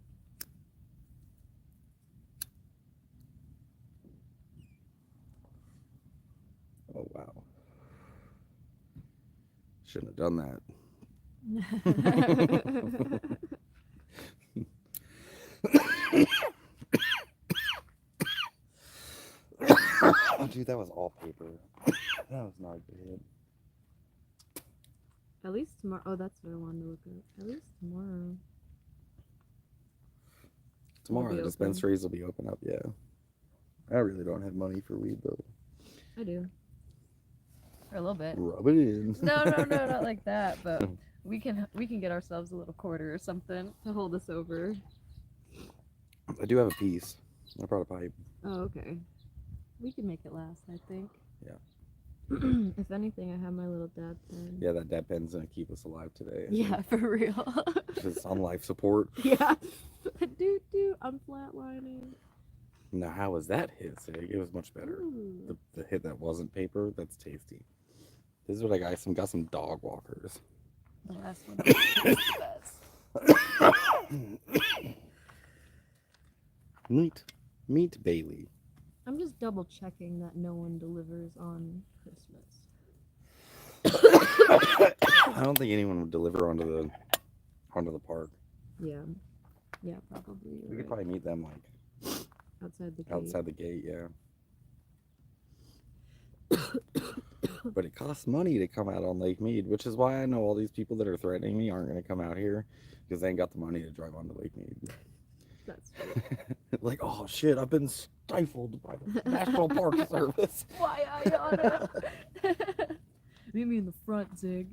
Oh, wow. Shouldn't have done that. Oh, dude, that was all paper. That was not good. At least tomorrow. Oh, that's what I wanted to look at. At least tomorrow. Tomorrow be the open. dispensaries will be open up, yeah. I really don't have money for weed, though. I do. For a little bit. Rub it in. No, not like that. But we can get ourselves a little quarter or something to hold us over. I do have a piece. I brought a pipe. Oh, okay. We can make it last, I think. Yeah. If anything, I have my little dab pen. Yeah, that dab pen's gonna keep us alive today. Yeah, for real. Just on life support. Yeah. I'm flatlining. Now, how was that hit, Sig? It was much better. Ooh. The hit that wasn't paper, that's tasty. This is what I got. Got some dog walkers. The last one was the best. Meet Bailey. I'm just double checking that no one delivers on Christmas. I don't think anyone would deliver onto the park. Yeah. Yeah, probably. We could probably meet them like outside the gate. outside the gate, yeah. But it costs money to come out on Lake Mead, which is why I know all these people that are threatening me aren't going to come out here because they ain't got the money to drive onto Lake Mead. That's true. Like, oh shit, I've been stifled by the National Park Service. Why I oughta? Meet me in the front, Zig.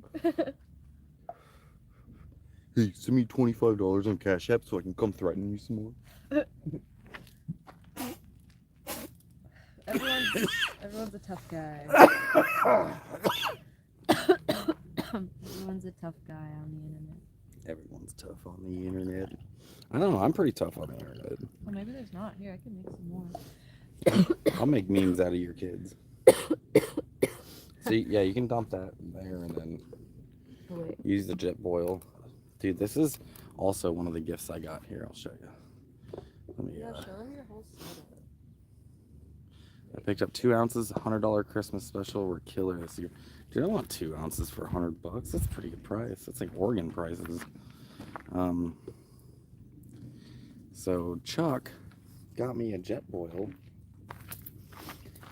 Hey, send me $25 on Cashapp so I can come threaten you some more. Everyone's a tough guy. Everyone's a tough guy on the internet. Everyone's tough on the internet. I don't know. I'm pretty tough on the internet. Well, maybe there's not. Here, I can make some more. I'll make memes out of your kids. See, yeah, you can dump that there and then use the jet boil. Dude, this is also one of the gifts I got. Here, I'll show you. Let me, Yeah, show them your whole setup. I picked up 2 ounces, $100 Christmas special. We're killer this year. Dude, I want 2 ounces for $100. That's a pretty good price. That's like Oregon prices. So Chuck got me a jet boil,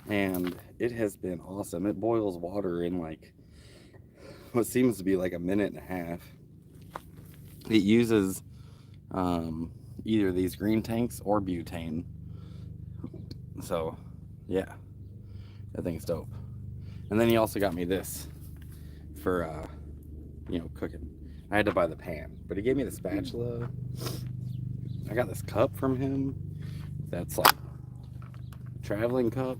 and it has been awesome. It boils water in like what seems to be like a minute and a half. It uses either these green tanks or butane. So yeah, that thing's dope. And then he also got me this for you know, cooking. I had to buy the pan, but he gave me the spatula. I got this cup from him that's like a traveling cup.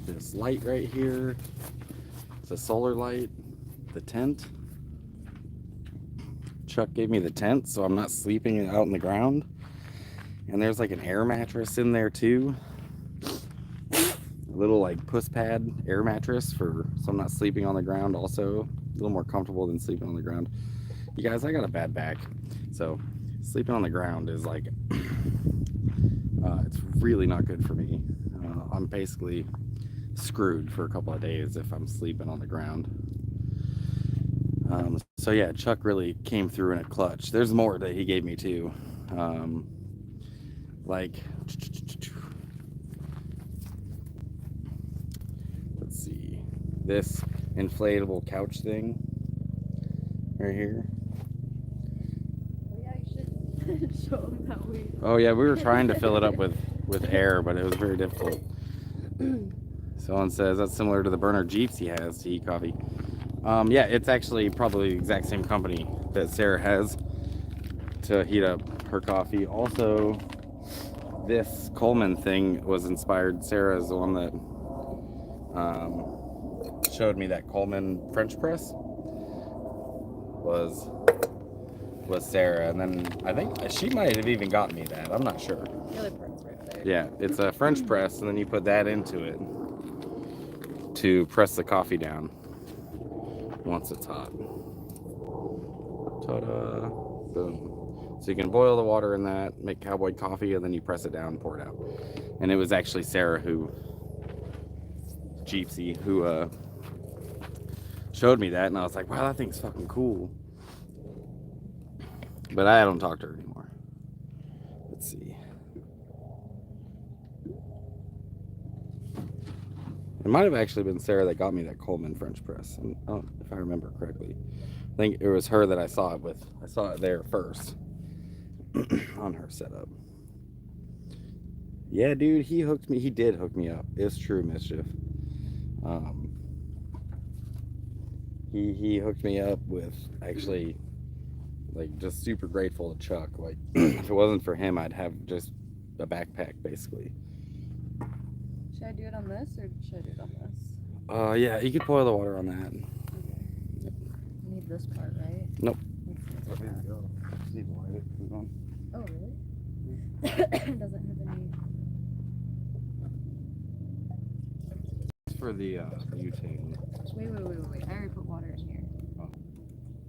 This light right here, it's a solar light. The tent, Chuck gave me the tent so I'm not sleeping out in the ground. And there's like an air mattress in there too, a little like puss pad air mattress so I'm not sleeping on the ground. Also a little more comfortable than sleeping on the ground. You guys, I got a bad back, so sleeping on the ground is like it's really not good for me. I'm basically screwed for a couple of days if I'm sleeping on the ground. So yeah, Chuck really came through in a clutch. There's more that he gave me too. Like, let's see, this inflatable couch thing right here. Oh, yeah, you should show them how we. Oh yeah, we were trying to fill it up with air, but it was very difficult. Someone says that's similar to the burner Jeeps he has to heat coffee. Yeah, it's actually probably the exact same company that Sarah has to heat up her coffee. Also, this Coleman thing was inspired. Sarah is the one that showed me that Coleman French press. Was Sarah, and then I think she might have even gotten me that. I'm not sure. The other part's right there. Yeah, it's a French press, and then you put that into it to press the coffee down once it's hot. Ta-da! Boom. So you can boil the water in that, make cowboy coffee, and then you press it down and pour it out. And it was actually Sarah Jeepsy, who showed me that, and I was like, wow, that thing's fucking cool. But I don't talk to her anymore. Let's see. It might have actually been Sarah that got me that Coleman French press, and if I remember correctly. I think it was her that I saw it with. I saw it there first on her setup. Yeah, dude, he did hook me up. It's true, Mischief. He hooked me up with, actually, like, just super grateful to Chuck. Like, if it wasn't for him, I'd have just a backpack, basically. Should I do it on this, or should I do it on this? Yeah, you could boil the water on that. Okay. You need this part, right? Nope. Let's do that. Just need to light it. Oh, really? It doesn't have any. For the butane. Wait. I already put water in here. Oh.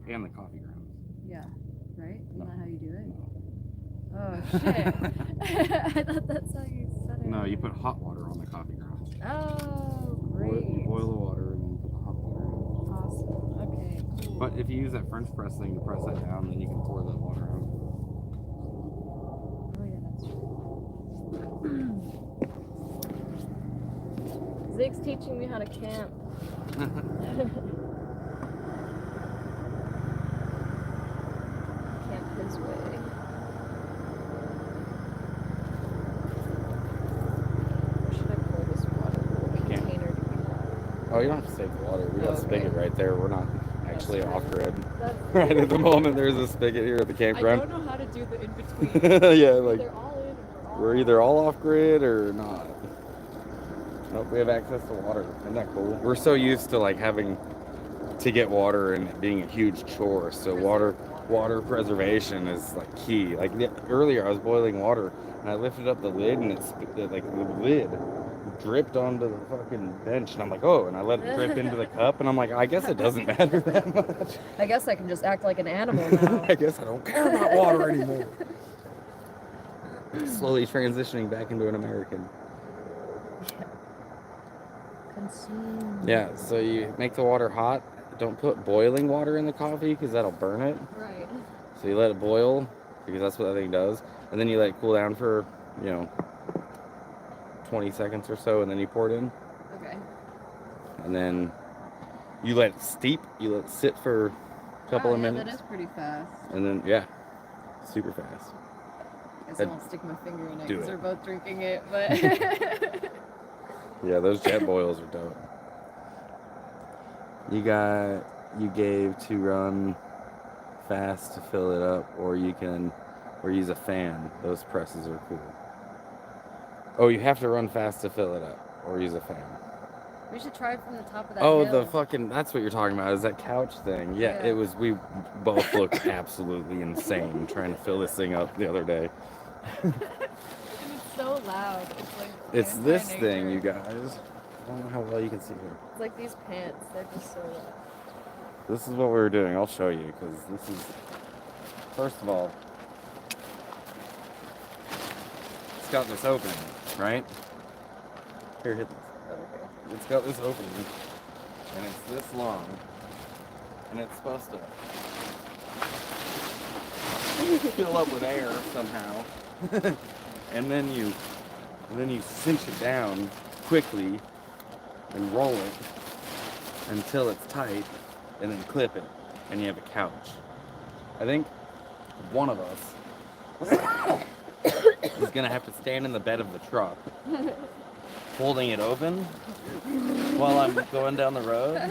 And the coffee grounds. Yeah. Right? Isn't that how you do it? No. Oh, shit. I thought that's how you said it. No, you put hot water on the coffee grounds. Oh, great. You boil the water and then you put the hot water in. Awesome. Okay, cool. But if you use that French press thing to press that down, then you can pour the water out. Oh, yeah, that's true. Zig's teaching me how to camp. Camp his way. Where should I pour this water? What container do we have? Oh, you don't have to save the water. We got a spigot right there. We're not actually That's off grid. That's Right at the moment, there's a spigot here at the I campground. don't know how to do the in-between. Yeah, like They're all in or we're either all off grid or not. Nope, we have access to water. Isn't that cool? We're so used to like having to get water and it being a huge chore. So water preservation is like key. Like earlier, I was boiling water and I lifted up the lid and like the lid dripped onto the fucking bench, and I'm like, oh, and I let it drip into the cup, and I'm like, I guess it doesn't matter that much. I guess I can just act like an animal now. I guess I don't care about water anymore. Slowly transitioning back into an American. Consume. Yeah, so you make the water hot. Don't put boiling water in the coffee because that'll burn it. Right. So you let it boil because that's what that thing does, and then you let it cool down for 20 seconds or so, and then you pour it in. Okay. And then you let it steep. You let it sit for a couple of minutes. That is pretty fast. And then super fast. I guess I won't stick my finger in it Do because it. we're both drinking it, but Yeah, those jet boils are dope. You gave to run fast to fill it up, or use a fan. Those presses are cool. Oh, you have to run fast to fill it up, or use a fan. we should try it from the top of that Oh, hill. that's what you're talking about, is that couch thing. Yeah, Yeah. we both looked absolutely insane trying to fill this thing up the other day. And it's so loud. It's like It's this anti-nature. thing, you guys. I don't know how well you can see here. It's like these pants. They're just so loud. This is what we were doing. I'll show you, because this is, first of all, it's got this opening, right? Here, hit this. Okay. It's got this opening, and it's this long, and it's supposed to fill up with air somehow, and then you cinch it down quickly and roll it until it's tight, and then clip it, and you have a couch. I think one of us is gonna have to stand in the bed of the truck, holding it open while I'm going down the road.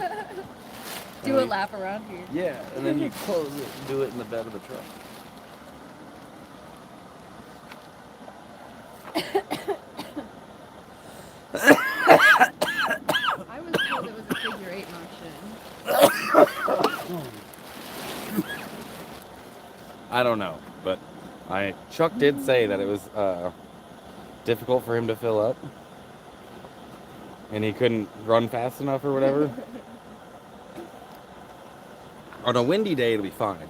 Do a lap around here. Yeah, and then you close it and do it in the bed of the truck. I was told it was a figure 8 motion. I don't know, but Chuck did say that it was difficult for him to fill up, and he couldn't run fast enough or whatever. On a windy day, it'll be fine.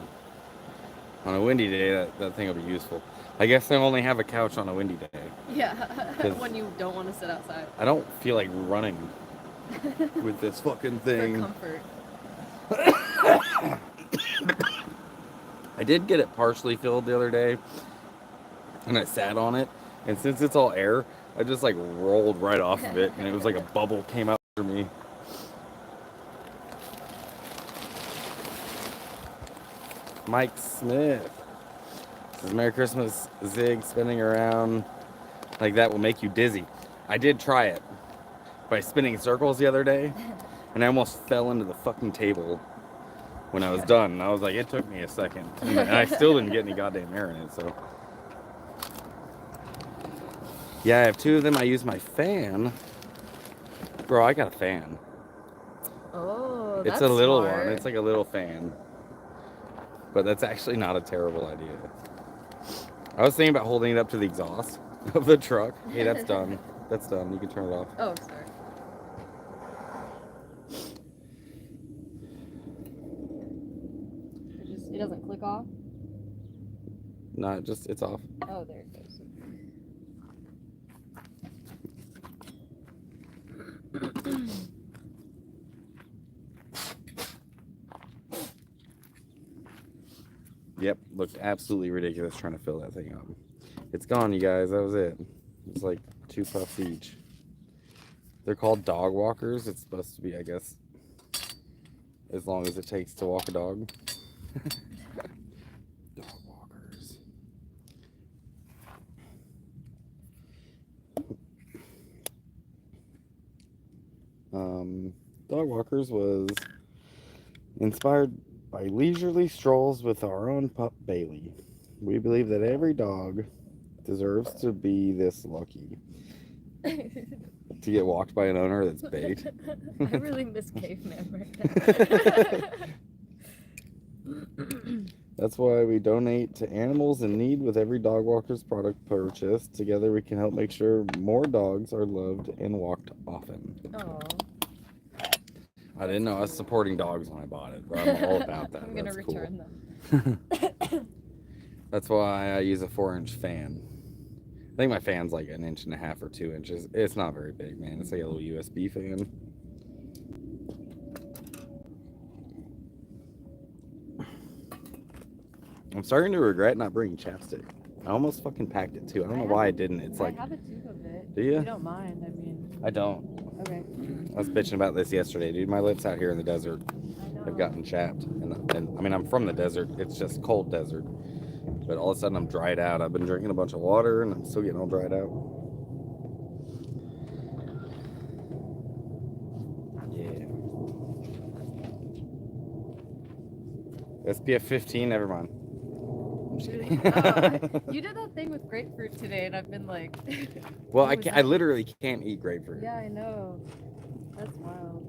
On a windy day, that thing will be useful. I guess I only have a couch on a windy day. Yeah, when you don't want to sit outside. I don't feel like running with this fucking thing. For comfort. I did get it partially filled the other day, and I sat on it, and since it's all air, I just like rolled right off of it, and it was like a bubble came out for me. Mike Smith says, Merry Christmas, Zig. Spinning around like that will make you dizzy. I did try it by spinning circles the other day, and I almost fell into the fucking table when I was done. And I was like, it took me a second, and I still didn't get any goddamn air in it. So yeah, I have two of them. I use my fan. Bro, I got a fan. Oh, It's that's a little smart. one. It's like a little fan. But that's actually not a terrible idea. I was thinking about holding it up to the exhaust of the truck. Hey, that's done. That's done. You can turn it off. Oh, sorry. It doesn't click off? No, it's off. Oh, there it goes. Yep, looked absolutely ridiculous trying to fill that thing up. It's gone, you guys. That was it. It's like 2 puffs each. They're called dog walkers. It's supposed to be, I guess, as long as it takes to walk a dog. Dog walkers. Dog walkers was inspired by leisurely strolls with our own pup Bailey. We believe that every dog deserves to be this lucky. to get walked by an owner that's baked. I really miss caveman right now. That's why we donate to animals in need with every dog walker's product purchase. Together we can help make sure more dogs are loved and walked often. Aw. I didn't know I was supporting dogs when I bought it, but I'm all about that. I'm gonna That's return cool. them. That's why I use a 4-inch fan. I think my fan's like 1.5 inches or 2 inches. It's not very big, man. It's like a little USB fan. I'm starting to regret not bringing chapstick. I almost fucking packed it too. I don't know why I didn't. It's like, I have a tube of it. do you? You don't mind, I mean. I don't. Okay. I was bitching about this yesterday, dude. My lips out here in the desert I know. have gotten chapped. And I mean, I'm from the desert. It's just cold desert. But all of a sudden I'm dried out. I've been drinking a bunch of water and I'm still getting all dried out. Yeah. SPF 15, never mind. I'm just kidding. You did that thing with grapefruit today, and I've been like. Well, what was I that? literally can't eat grapefruit. Yeah, I know. That's wild.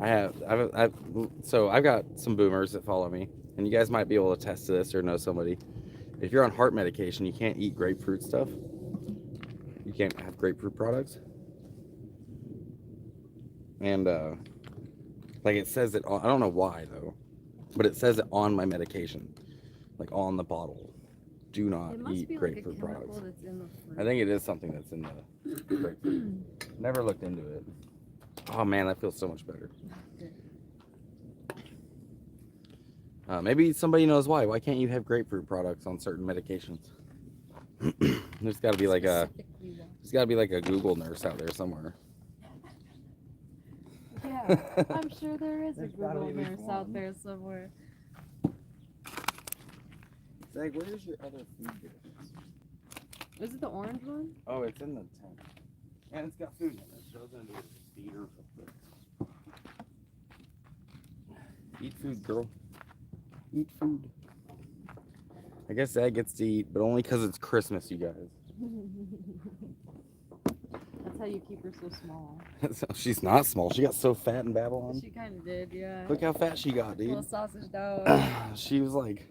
So I've got some boomers that follow me, and you guys might be able to attest to this or know somebody. If you're on heart medication, you can't eat grapefruit stuff. You can't have grapefruit products. And like it says it on, I don't know why though, but it says it on my medication, like on the bottle. Do not It must eat be like a grapefruit chemical products. that's in the fruit. I think it is something that's in the grapefruit. Never looked into it. Oh man, that feels so much better. Maybe somebody knows why. Why can't you have grapefruit products on certain medications? There's got to be like a Google nurse out there somewhere. Yeah, I'm sure there is a There's gotta Google be at least nurse out one. there somewhere. Zach, where's your other food dish? Is it the orange one? Oh, it's in the tent. And it's got food in it. So it's gonna do a feeder. Eat food, girl. Eat food. I guess Zach gets to eat, but only because it's Christmas, you guys. That's how you keep her so small. She's not small. She got so fat in Babylon. She kind of did, yeah. Look how fat she got, Little dude. sausage dog. She was like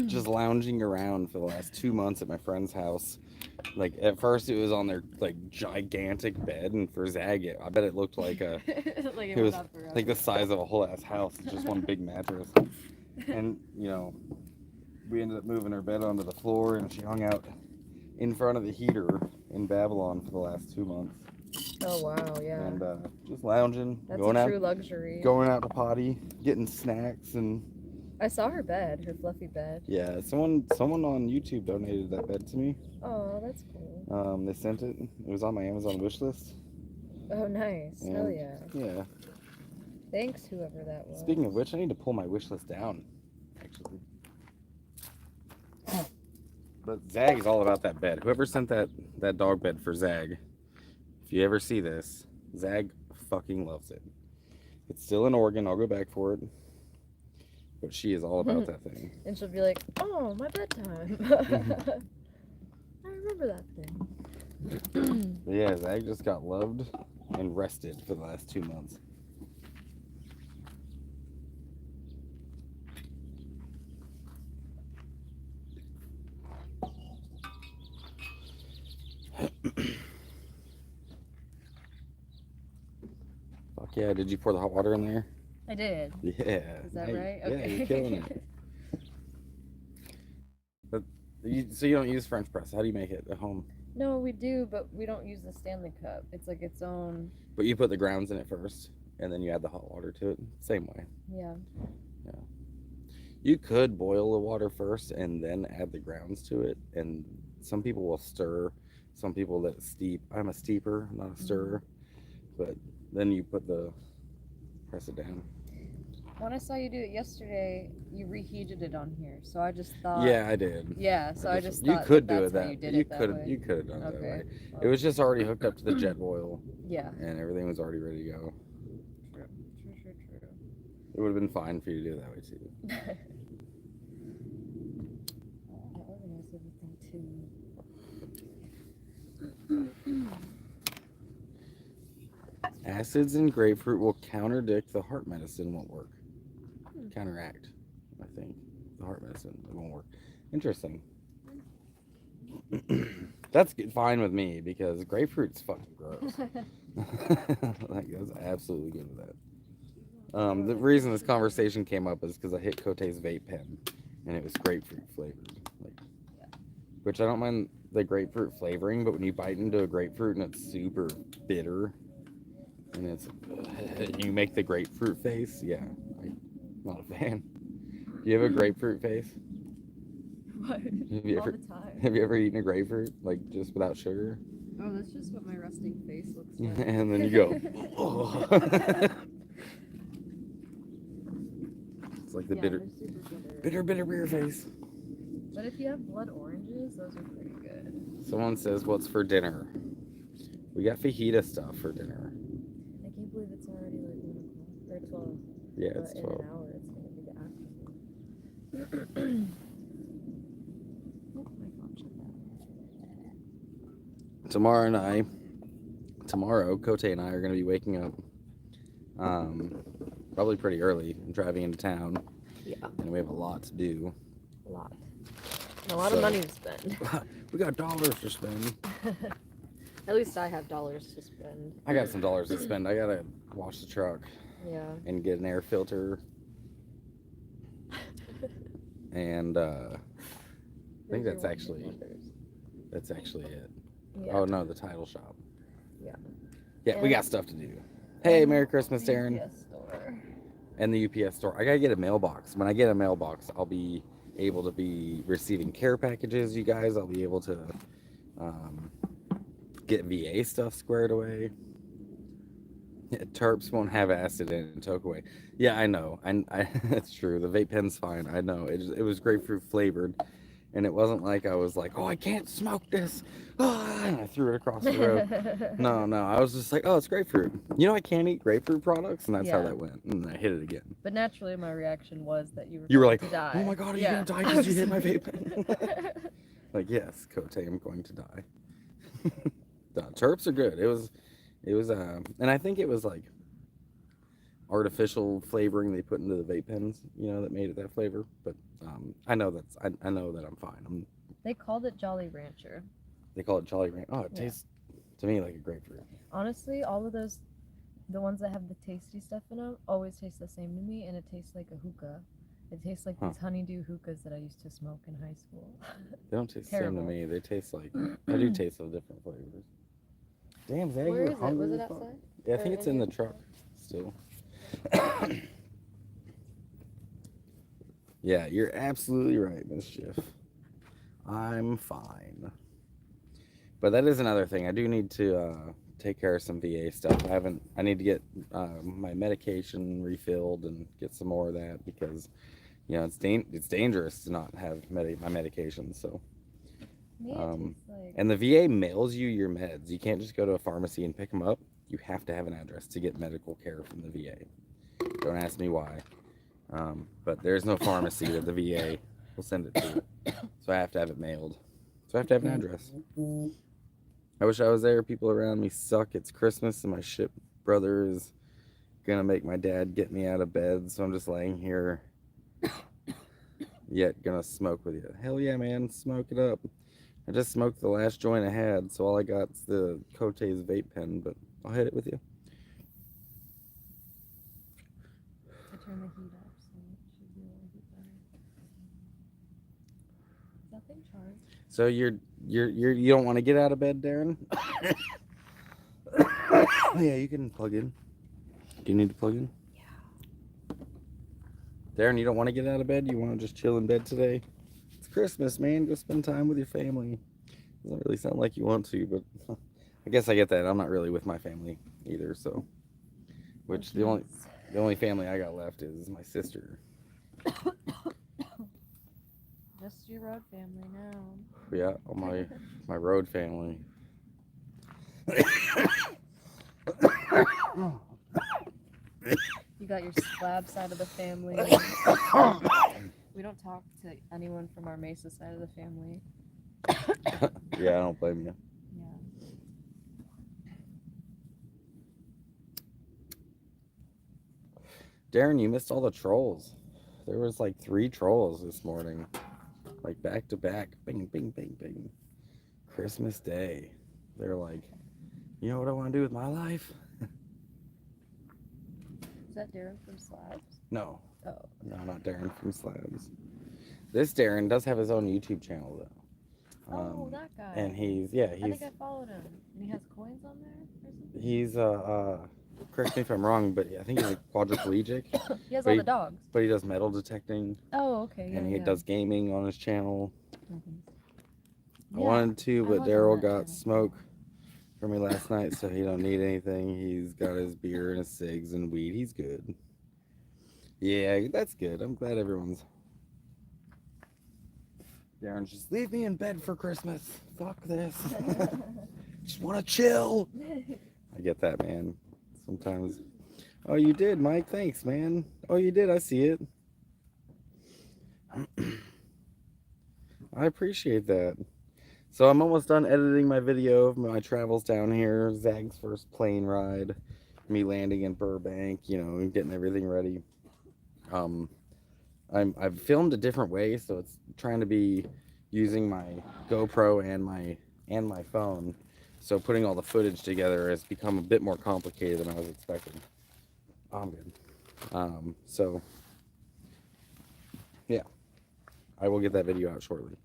just lounging around for the last 2 months at my friend's house. Like at first it was on their like gigantic bed, and for Zag, I bet it looked like a Like it was went up forever. like the size of a whole ass house, just one big mattress. And you know, we ended up moving her bed onto the floor, and she hung out in front of the heater in Babylon for the last 2 months. Oh wow, yeah. And just lounging, That's going a out, true luxury. going out to potty, getting snacks, and I saw her bed, her fluffy bed. yeah, someone on YouTube donated that bed to me. Oh, that's cool. They sent it. It was on my Amazon wish list. Oh, nice. Hell And, yeah. Yeah. Thanks, whoever that was. Speaking of which, I need to pull my wish list down, actually. But Zag is all about that bed. Whoever sent that dog bed for Zag, if you ever see this, Zag fucking loves it. It's still in Oregon. I'll go back for it. But she is all about that thing. And she'll be like, oh, my bedtime. I remember that thing. But yeah, Zag just got loved and rested for the last 2 months. Fuck yeah, did you pour the hot water in there? I did. Yeah. Is that Hey, right? Yeah, Okay. you're killing it. But so you don't use French press. How do you make it at home? No, we do, but we don't use the Stanley Cup. It's like its own. But you put the grounds in it first, and then you add the hot water to it. Same way. Yeah. You could boil the water first and then add the grounds to it. And some people will stir. Some people that steep. I'm a steeper, not a stirrer. But then you press it down. When I saw you do it yesterday, you reheated it on here. So I just thought. Yeah, I did. Yeah, so I just you thought could that do that's it how that you did you it that could way. you could have done it that Okay. way. Well, It was just already hooked up to the jet boil, Yeah. and everything was already ready to go. True. It would have been fine for you to do it that way too. I organize everything too. Acids in grapefruit will contradict the heart medicine won't work. Counteract, I think. The heart medicine it won't work. Interesting. That's fine with me because grapefruit's fucking gross. Like, that's absolutely good with that. The reason this conversation came up is because I hit Cote's vape pen and it was grapefruit flavored. Like, which I don't mind the grapefruit flavoring, but when you bite into a grapefruit and it's super bitter and it's you make the grapefruit face, yeah, I'm not a fan. Do you have a grapefruit face? What? All the time. Have you ever eaten a grapefruit like just without sugar? Oh, that's just what my resting face looks like. And then you go, oh. It's like the bitter beer face. But if you have blood oranges, those are pretty good. Someone says, what's for dinner? We got fajita stuff for dinner. I can't believe it's already like 1 o'clock or 12. Yeah, it's 12. In an hour, it's going to be the afternoon. Oh my gosh. Tomorrow, Cote and I are going to be waking up probably pretty early and driving into town. Yeah. And we have a lot to do. A lot. And a lot of money to spend. We got dollars to spend. At least I have dollars to spend. I got some dollars to spend. I got to wash the truck. Yeah. And get an air filter. And I think that's actually it. Yeah. Oh no, the title shop. Yeah. Yeah, we got stuff to do. Hey, Merry Christmas, Darren. UPS store. And the UPS store. I gotta get a mailbox. When I get a mailbox, I'll be able to be receiving care packages, you guys. I'll be able to get VA stuff squared away. Yeah, Terps won't have acid in it, toke away. Yeah, I know. I it's true. The vape pen's fine. I know. It was grapefruit flavored. And it wasn't like I was like, oh, I can't smoke this. Ah, and I threw it across the road. No. I was just like, oh, it's grapefruit. You know, I can't eat grapefruit products. And that's how that went. And I hit it again. But naturally, my reaction was that you were like, to die. Oh my God, are you going to die because you hit my vape pen? Like, yes, Cote, I'm going to die. The Terps are good. It was, and I think it was like artificial flavoring they put into the vape pens, you know, that made it that flavor. But I know that I'm fine. They called it Jolly Rancher. They call it Jolly Rancher. Oh, it tastes to me like a grapefruit. Honestly, all of those, the ones that have the tasty stuff in them, always taste the same to me, and it tastes like a hookah. It tastes like these honeydew hookahs that I used to smoke in high school. They don't taste the same to me. They taste like I do taste some different flavors. Damn, Zach, Where you're is hungry. it? Was it outside? Yeah, I think it's in the truck still. Yeah, you're absolutely right, Mischief. I'm fine. But that is another thing. I do need to take care of some VA stuff. I need to get my medication refilled and get some more of that because, you know, it's dangerous to not have my medication. So, and the VA mails you your meds. You can't just go to a pharmacy and pick them up. You have to have an address to get medical care from the VA. Don't ask me why. But there's no pharmacy that the VA will send it to. So I have to have it mailed. So I have to have an address. I wish I was there. People around me suck. It's Christmas and my shit brother is gonna make my dad get me out of bed. So I'm just laying here yet gonna smoke with you. Hell yeah, man. Smoke it up. I just smoked the last joint I had. So all I got's the Cote's vape pen, but I'll hit it with you. I turn the heat up, so it should be a little bit better. Is that thing charged? So you don't want to get out of bed, Darren? Yeah, you can plug in. Do you need to plug in? Yeah. Darren, you don't want to get out of bed? You want to just chill in bed today? It's Christmas, man. Go spend time with your family. Doesn't really sound like you want to, but I guess I get that. I'm not really with my family either, so. Which the only family I got left is my sister. Just your road family now. Yeah, all my road family. You got your slab side of the family. We don't talk to anyone from our Mesa side of the family. Yeah, I don't blame you. Yeah. Darren, you missed all the trolls. There was like 3 trolls this morning. Like back to back. Bing, bing, bing, bing. Christmas Day. They're like, you know what I want to do with my life? Is that Darren from Slabs? No. Oh. No, not Darren from Slabs. This Darren does have his own YouTube channel though. Oh, that guy. And he's I think I followed him. And he has coins on there or something? he's correct me if I'm wrong, but I think he's a quadriplegic. He has But all the dogs. But he does metal detecting. Oh, okay. And he does gaming on his channel. Mm-hmm. I wanted to, but was on Daryl that got channel. smoke from me last night, so he don't need anything. He's got his beer and his cigs and weed. He's good. Yeah, that's good. I'm glad everyone's... Darren's just, leave me in bed for Christmas. Fuck this. Just want to chill. I get that, man. Sometimes. Oh, you did, Mike. Thanks, man. Oh, you did. I see it. I appreciate that. So I'm almost done editing my video of my travels down here. Zag's first plane ride. Me landing in Burbank, you know, and getting everything ready. I've filmed a different way, so it's trying to be using my GoPro and my phone. So putting all the footage together has become a bit more complicated than I was expecting. Oh, I'm good. So yeah, I will get that video out shortly.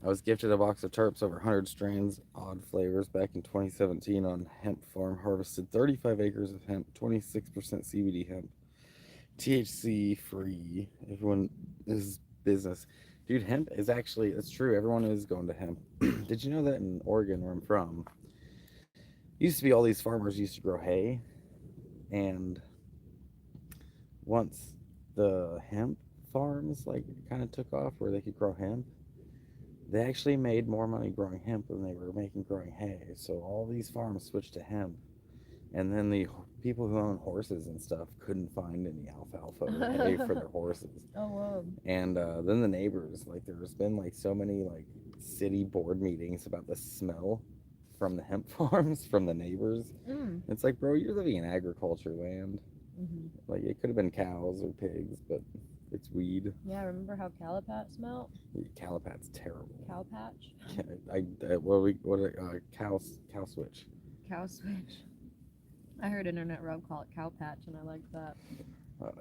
I was gifted a box of terps over 100 strains, odd flavors, back in 2017 on hemp farm. Harvested 35 acres of hemp, 26% CBD hemp, THC free. Everyone is business. Dude, hemp is actually, it's true, everyone is going to hemp. Did you know that in Oregon, where I'm from, used to be all these farmers used to grow hay, and once the hemp farms like kind of took off where they could grow hemp, they actually made more money growing hemp than they were making growing hay. So all these farms switched to hemp, and then the people who own horses and stuff couldn't find any alfalfa or hay for their horses. Oh, wow. And then the neighbors, like there's been like so many like city board meetings about the smell from the hemp farms from the neighbors. It's like, bro, you're living in agriculture land. Like it could have been cows or pigs, but it's weed. Yeah, remember how Calapat smelled? Calipat's terrible. Cowpatch? Cow switch. Cow switch. I heard Internet Rob call it cowpatch, and I liked that.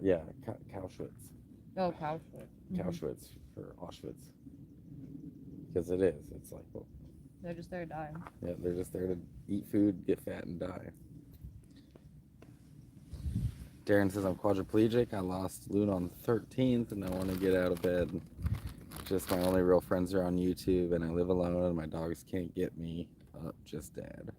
Yeah, Cowschwitz. Oh, cow switch. Cowschwitz for Auschwitz. Because it is. It's like, well, They're just there to die. yeah, they're just there to eat food, get fat, and die. Darren says I'm quadriplegic. I lost Luna on the 13th, and I want to get out of bed. Just my only real friends are on YouTube, and I live alone, and my dogs can't get me up. Just Dad.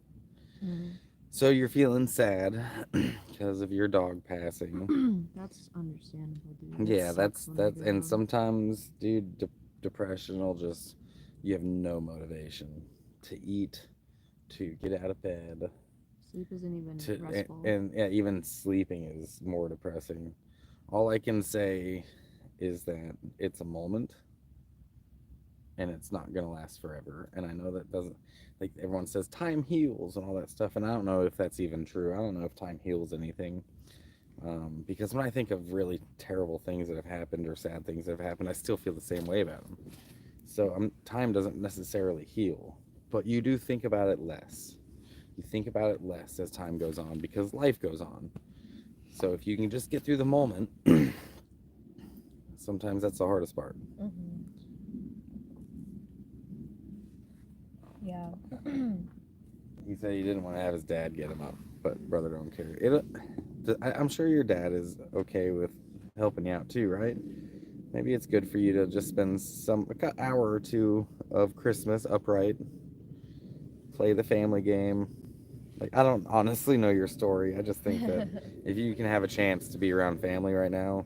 So you're feeling sad because of your dog passing. That's understandable, dude. Yeah, that's and sometimes, dude, depression will just, you have no motivation to eat, to get out of bed. Sleep isn't even restful. And yeah, even sleeping is more depressing. All I can say is that it's a moment, and it's not gonna last forever. And I know that doesn't, like everyone says time heals and all that stuff, and I don't know if that's even true. I don't know if time heals anything, because when I think of really terrible things that have happened or sad things that have happened, I still feel the same way about them. So time doesn't necessarily heal, but you do think about it less. You think about it less as time goes on because life goes on. So if you can just get through the moment, sometimes that's the hardest part. Yeah. He said he didn't want to have his dad get him up, but brother don't care. I'm sure your dad is okay with helping you out too, right? Maybe it's good for you to just spend an hour or two of Christmas upright, play the family game. Like, I don't honestly know your story. I just think that if you can have a chance to be around family right now,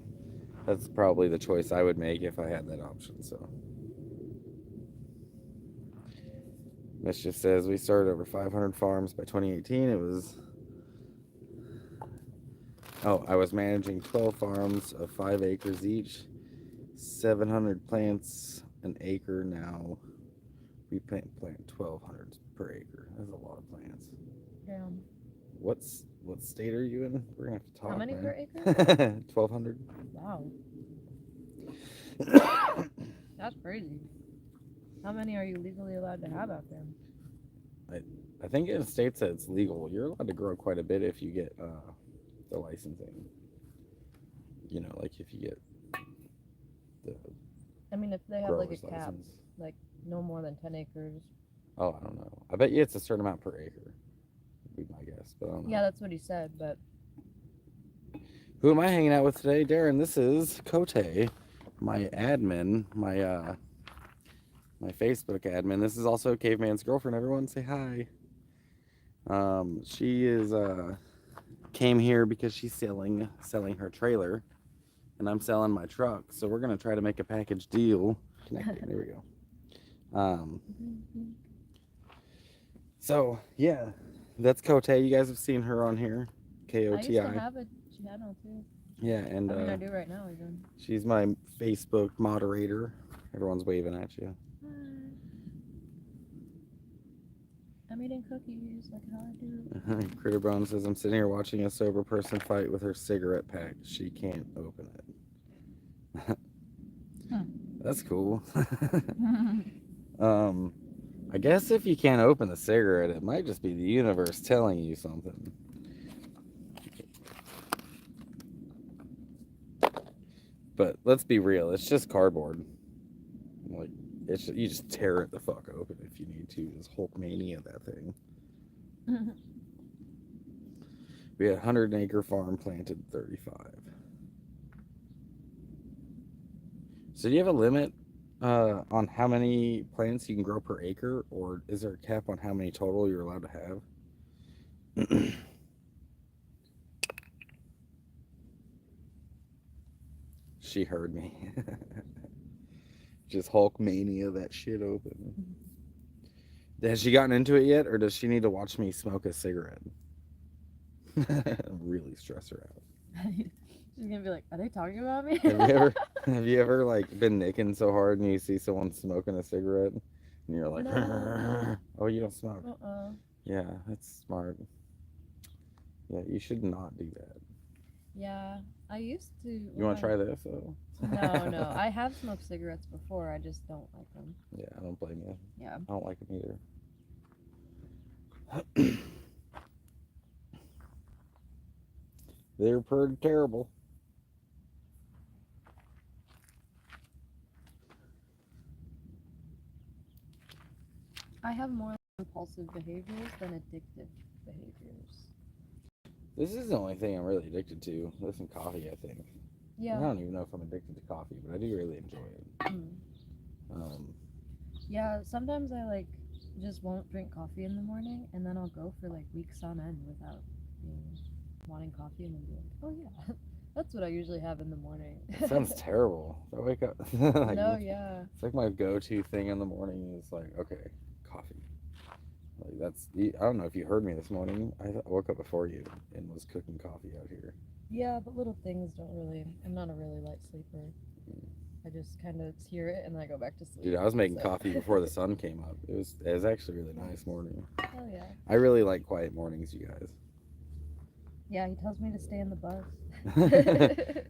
that's probably the choice I would make if I had that option. So Mischief says we started over 500 farms by 2018. I was managing 12 farms of 5 acres each, 700 plants an acre. Now we plant 1,200 per acre. That's a lot of plants. Damn. what state are you in? We're gonna have to talk. How many man. per acre? 1,200. Wow, that's crazy. How many are you legally allowed to have out there? I think in states that it's legal, you're allowed to grow quite a bit if you get the licensing. You know, like if you get the I mean, if they have like a grower's cap, license. like no more than 10 acres. Oh, I don't know. I bet you it's a certain amount per acre. Would be my guess, but I don't know. Yeah, that's what he said, but Who am I hanging out with today, Darren? This is Cote, my admin, my Facebook admin. This is also Caveman's girlfriend. Everyone, say hi. She is came here because she's selling her trailer, and I'm selling my truck. So we're gonna try to make a package deal. Connecting. There we go. So yeah, that's Cote. You guys have seen her on here. I used Koti. to have a channel too. Yeah, and I mean, I do right now even. she's my Facebook moderator. Everyone's waving at you. Hi. I'm eating cookies like how I do. Critter Bone says, I'm sitting here watching a sober person fight with her cigarette pack. She can't open it. That's cool. I guess if you can't open the cigarette, it might just be the universe telling you something. But let's be real, it's just cardboard. Like, you just tear it the fuck open if you need to. Just Hulkmania that thing. We had a 100-acre farm, planted 35. So do you have a limit on how many plants you can grow per acre, or is there a cap on how many total you're allowed to have? She heard me. Just Hulkmania that shit open. Has she gotten into it yet, or does she need to watch me smoke a cigarette? Really stress her out. She's gonna be like, "Are they talking about me?" Have you ever like been nicking so hard and you see someone smoking a cigarette and you're like, No. oh, you don't smoke? Yeah, that's smart. Yeah, you should not do that. Yeah, I used to. You want to try this though? No. I have smoked cigarettes before. I just don't like them. Yeah, I don't blame you. Yeah. I don't like them either. They're pretty terrible. I have more impulsive behaviors than addictive behaviors. This is the only thing I'm really addicted to. This and coffee, I think. Yeah. I don't even know if I'm addicted to coffee, but I do really enjoy it. Yeah, sometimes I just won't drink coffee in the morning, and then I'll go for weeks on end without wanting coffee, and then be like, oh yeah, that's what I usually have in the morning. It sounds terrible. If I wake up. No, yeah. It's like my go-to thing in the morning is okay, coffee. I don't know if you heard me this morning. I woke up before you and was cooking coffee out here. Yeah, but little things don't really. I'm not a really light sleeper. I just kind of hear it and then I go back to sleep. Dude, I was making coffee before the sun came up. It was actually a really nice morning. Oh yeah. I really like quiet mornings, you guys. Yeah, he tells me to stay in the bus.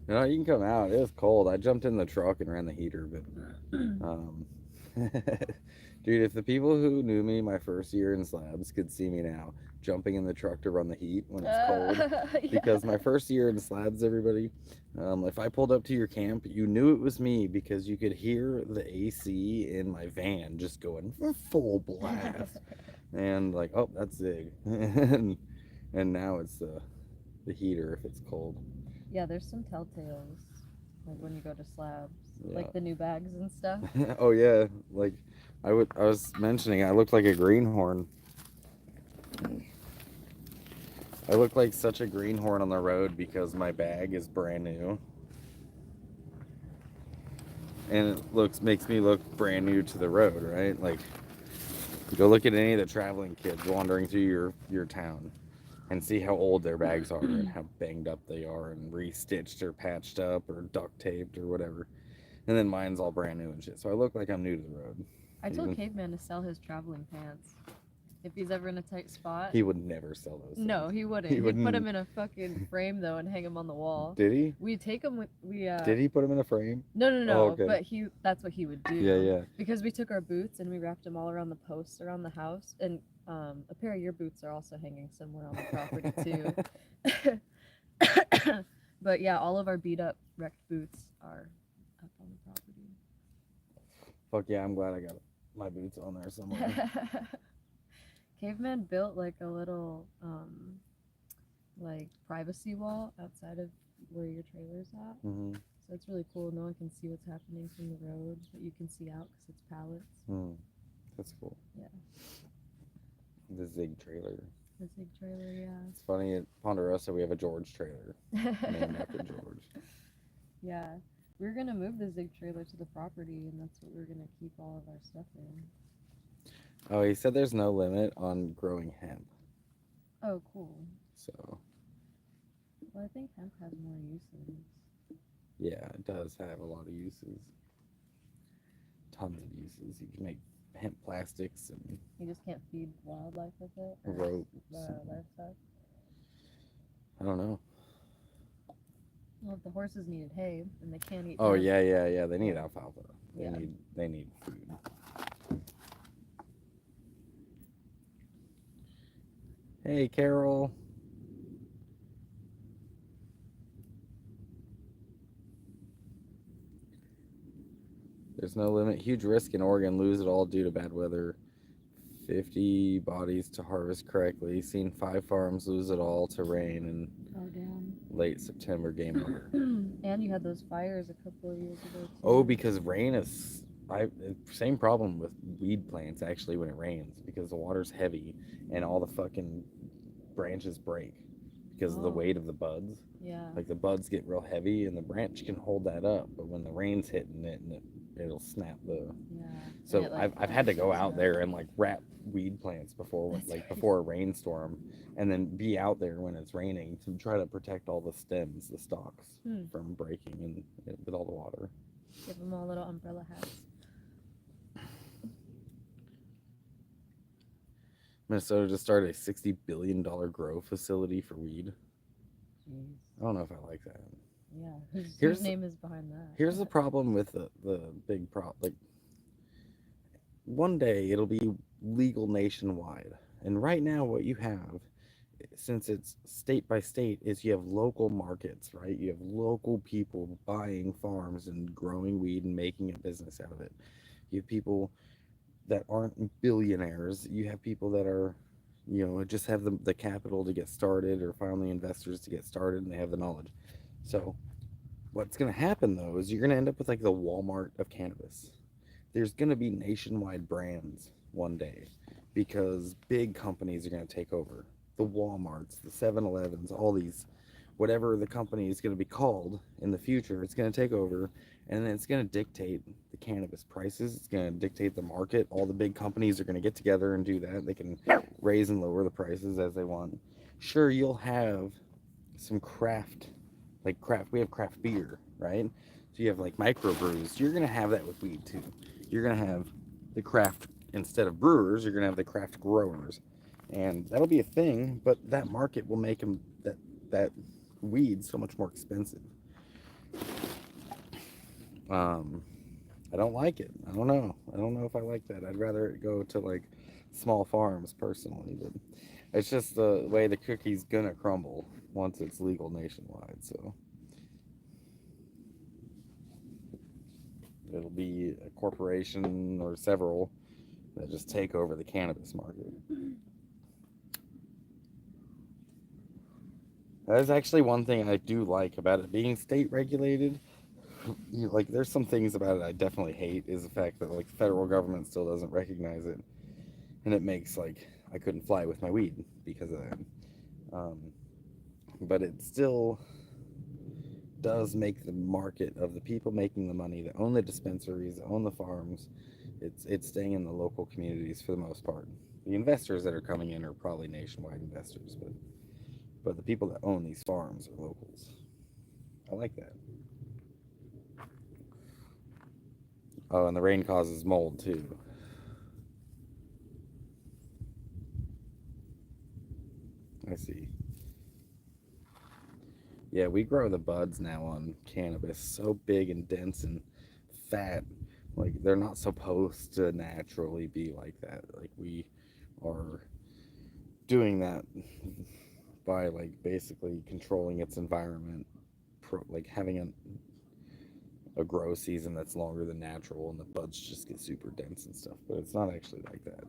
No, you can come out. It was cold. I jumped in the truck and ran the heater, but dude, if the people who knew me my first year in slabs could see me now jumping in the truck to run the heat when it's cold, Yeah. because my first year in slabs, everybody, if I pulled up to your camp, you knew it was me because you could hear the AC in my van just going full blast, and oh, that's Zig, and now it's the heater if it's cold. Yeah, there's some telltales, when you go to slabs, Yeah. the new bags and stuff. Oh yeah, I was mentioning I looked like a greenhorn. I look like such a greenhorn on the road because my bag is brand new. And it makes me look brand new to the road, right? Go look at any of the traveling kids wandering through your town and see how old their bags are and how banged up they are and restitched or patched up or duct taped or whatever. And then mine's all brand new and shit. So I look like I'm new to the road. I told Caveman to sell his traveling pants. if he's ever in a tight spot. He would never sell those things. No, he wouldn't. He He'd put wouldn't. him in a fucking frame though and hang him on the wall. Did he? We take him with Did he put him in a frame? No, Oh, okay. but that's what he would do. Yeah, yeah. Because we took our boots and we wrapped them all around the posts around the house, and a pair of your boots are also hanging somewhere on the property too. But yeah, all of our beat up wrecked boots are up on the property. Fuck yeah, I'm glad I got my boots on there somewhere. Caveman built like a little like privacy wall outside of where your trailer's at. Mm-hmm. So it's really cool. No one can see what's happening from the road, but you can see out because it's pallets. Mm. That's cool. Yeah. The Zig trailer. The Zig trailer, yeah. It's funny, at Ponderosa we have a George trailer named after George. Yeah. We're going to move the Zig trailer to the property, and that's what we're going to keep all of our stuff in. Oh, he said there's no limit on growing hemp. Oh, cool. So. Well, I think hemp has more uses. Yeah, it does have a lot of uses. Tons of uses. You can make hemp plastics and You just can't feed wildlife with it? Or ropes. livestock? I don't know. Well, if the horses needed hay, and they can't eat Oh hemp. yeah. They need alfalfa. Yeah. They need food. Hey, Carol. There's no limit. Huge risk in Oregon. Lose it all due to bad weather. 50 bodies to harvest correctly. Seen 5 farms lose it all to rain in late September. Game over. And you had those fires a couple of years ago, too. Oh, because rain is... same problem with weed plants, actually, when it rains. Because the water's heavy and all the fucking branches break. Because of the weight of the buds. Yeah. Like, the buds get real heavy and the branch can hold that up. But when the rain's hitting it, and it'll snap the... Yeah. So it, like, I've had to go out there and, like, wrap weed plants before, That's like, crazy. before a rainstorm. And then be out there when it's raining to try to protect all the stems, the stalks, from breaking and with all the water. Give them all little umbrella hats. Minnesota just started a $60 billion grow facility for weed. Jeez. I don't know if I like that. Yeah. Here's Whose name is behind that? Here's the problem with the big problem. Like, one day it'll be legal nationwide. And right now what you have, since it's state by state, is you have local markets, right? You have local people buying farms and growing weed and making a business out of it. You have people that aren't billionaires. You have people that are, just have the capital to get started, or found the investors to get started, and they have the knowledge. So what's going to happen, though, is you're going to end up with like the Walmart of cannabis. There's going to be nationwide brands one day because big companies are going to take over. The Walmarts, the 7-Elevens, all these, whatever the company is going to be called in the future, it's going to take over, and then it's going to dictate the cannabis prices. It's going to dictate the market. All the big companies are going to get together and do that. They can raise and lower the prices as they want. Sure, you'll have some craft, we have craft beer, right? So you have like microbrews. You're going to have that with weed too. You're going to have the craft, instead of brewers, you're going to have the craft growers. And that'll be a thing, but that market will make them, that weed so much more expensive. I don't like it. I don't know if I like that. I'd rather it go to like small farms personally, but it's just the way the cookie's gonna crumble once it's legal nationwide. So it'll be a corporation or several that just take over the cannabis market. That is actually one thing I do like about it being state regulated. Like, there's some things about it I definitely hate, is the fact that like the federal government still doesn't recognize it, and it makes like I couldn't fly with my weed because of that. But it still does make the market of the people making the money, that own the dispensaries, that own the farms, it's staying in the local communities for the most part. The investors that are coming in are probably nationwide investors, but the people that own these farms are locals. I like that. Oh, and the rain causes mold too. I see. Yeah, we grow the buds now on cannabis so big and dense and fat. Like, they're not supposed to naturally be like that. Like, we are doing that by, like, basically controlling its environment, like having a grow season that's longer than natural, and the buds just get super dense and stuff. But it's not actually like that.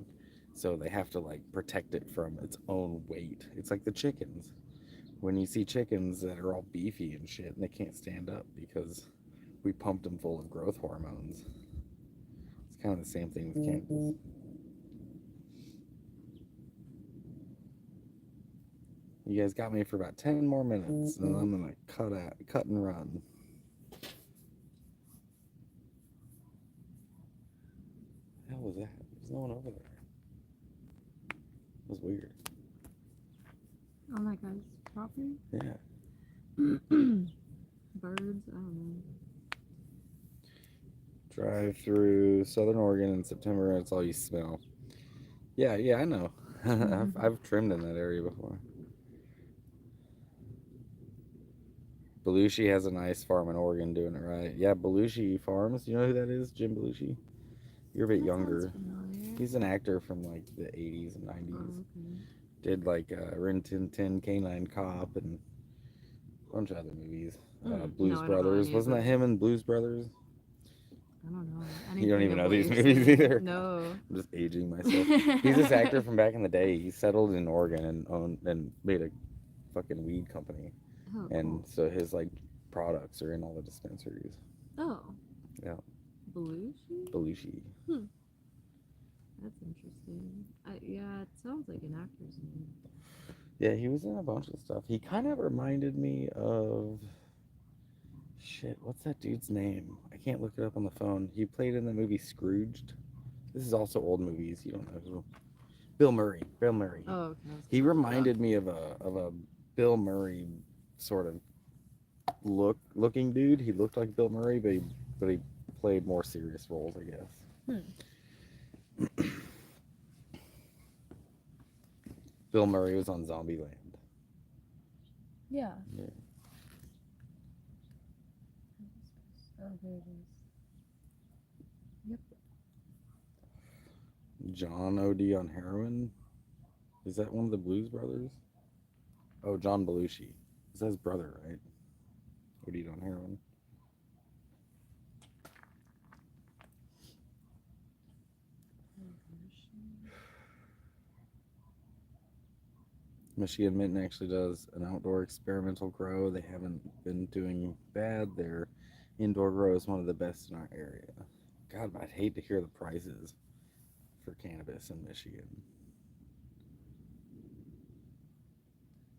So they have to, like, protect it from its own weight. It's like the chickens. When you see chickens that are all beefy and shit, and they can't stand up because we pumped them full of growth hormones. It's kind of the same thing with cannabis. You guys got me for about 10 more minutes, and I'm gonna cut and run. What the hell was that? There's no one over there. That was weird. On that guy's property? Yeah. Birds, I don't know. Drive through Southern Oregon in September, and it's all you smell. Yeah, I know. I've trimmed in that area before. Belushi has a nice farm in Oregon doing it right. Yeah, Belushi Farms. You know who that is? Jim Belushi? You're a bit younger. He's an actor from like the 80s and 90s. Oh, okay. Did like Rin Tin Tin, Canine Cop, and a bunch of other movies. Blues No, Brothers. Wasn't that him in Blues Brothers? I don't know. You don't even know these movies either. No. I'm just aging myself. He's this actor from back in the day. He settled in Oregon and made a fucking weed company. Oh, And cool. so his like products are in all the dispensaries. Oh. Yeah. Belushi? Belushi. That's interesting. Yeah, it sounds like an actor's name. Yeah, he was in a bunch of stuff. He kind of reminded me of shit. What's that dude's name? I can't look it up on the phone. He played in the movie Scrooged. This is also old movies. You don't know who. Bill Murray. Bill Murray. Oh, okay. He reminded me of a Bill Murray sort of looking dude. He looked like Bill Murray, but he played more serious roles, I guess. Bill Murray was on Zombieland. Yeah. Yeah. Oh, there it is. Yep. John O.D. on heroin. Is that one of the Blues Brothers? Oh, John Belushi. Is that his brother, right? O.D. on heroin. Michigan Mint actually does an outdoor experimental grow. They haven't been doing bad. Their indoor grow is one of the best in our area. God, I'd hate to hear the prices for cannabis in Michigan.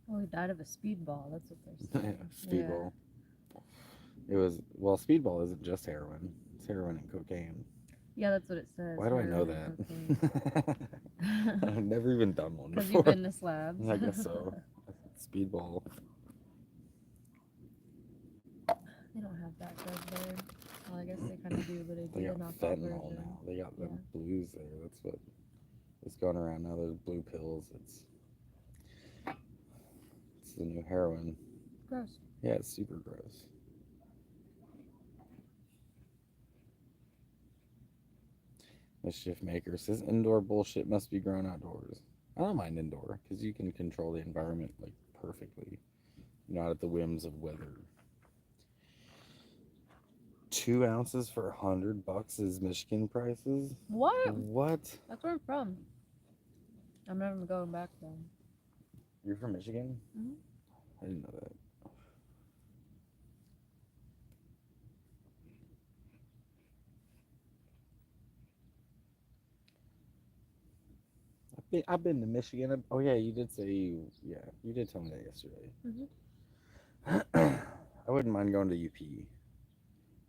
Oh, he died of a speedball. That's what they're saying. Speedball. It was, well, speedball isn't just heroin. It's heroin and cocaine. Yeah, that's what it says. Why do I know that? I've never even done one before. Because you've been to slabs. I guess so. Speedball. They don't have that drug there. Well, I guess they kind of do, but they They do got not that fentanyl version. now. They got the Yeah. blues there. That's what is going around now. There's blue pills. It's the new heroin. Gross. Yeah, it's super gross. Mischief Maker says indoor bullshit must be grown outdoors. I don't mind indoor because you can control the environment like perfectly. You're not at the whims of weather. 2 ounces for $100 is Michigan prices. What? What? That's where I'm from. I'm never going back though. You're from Michigan? Mhm. I didn't know that. I've been to Michigan. Oh yeah, you did say you did tell me that yesterday. I wouldn't mind going to UP.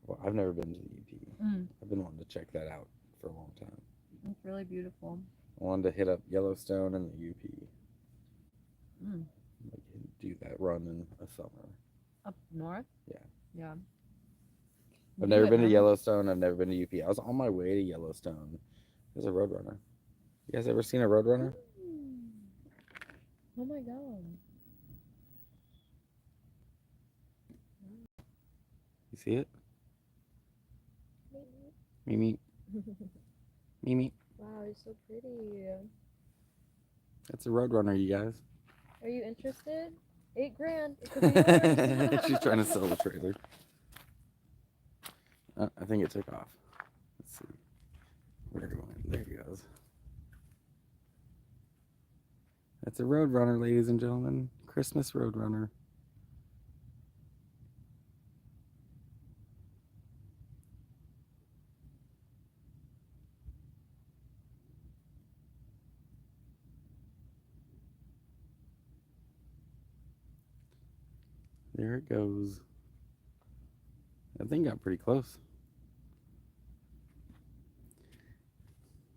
Well, I've never been to the UP. I've been wanting to check that out for a long time. It's really beautiful. I wanted to hit up Yellowstone and the UP. Like, do that run in a summer. Up north? Yeah. Yeah. I've never been to Yellowstone. I've never been to UP. I was on my way to Yellowstone. There's a Roadrunner. You guys ever seen a Roadrunner? Oh my god. You see it? Mimi. Mimi. Wow, you're so pretty. That's a Roadrunner, you guys. Are you interested? $8,000. It could be yours. She's trying to sell the trailer. I think it took off. Let's see. Where it went? There he goes. That's a Roadrunner, ladies and gentlemen. Christmas Roadrunner. There it goes. That thing got pretty close.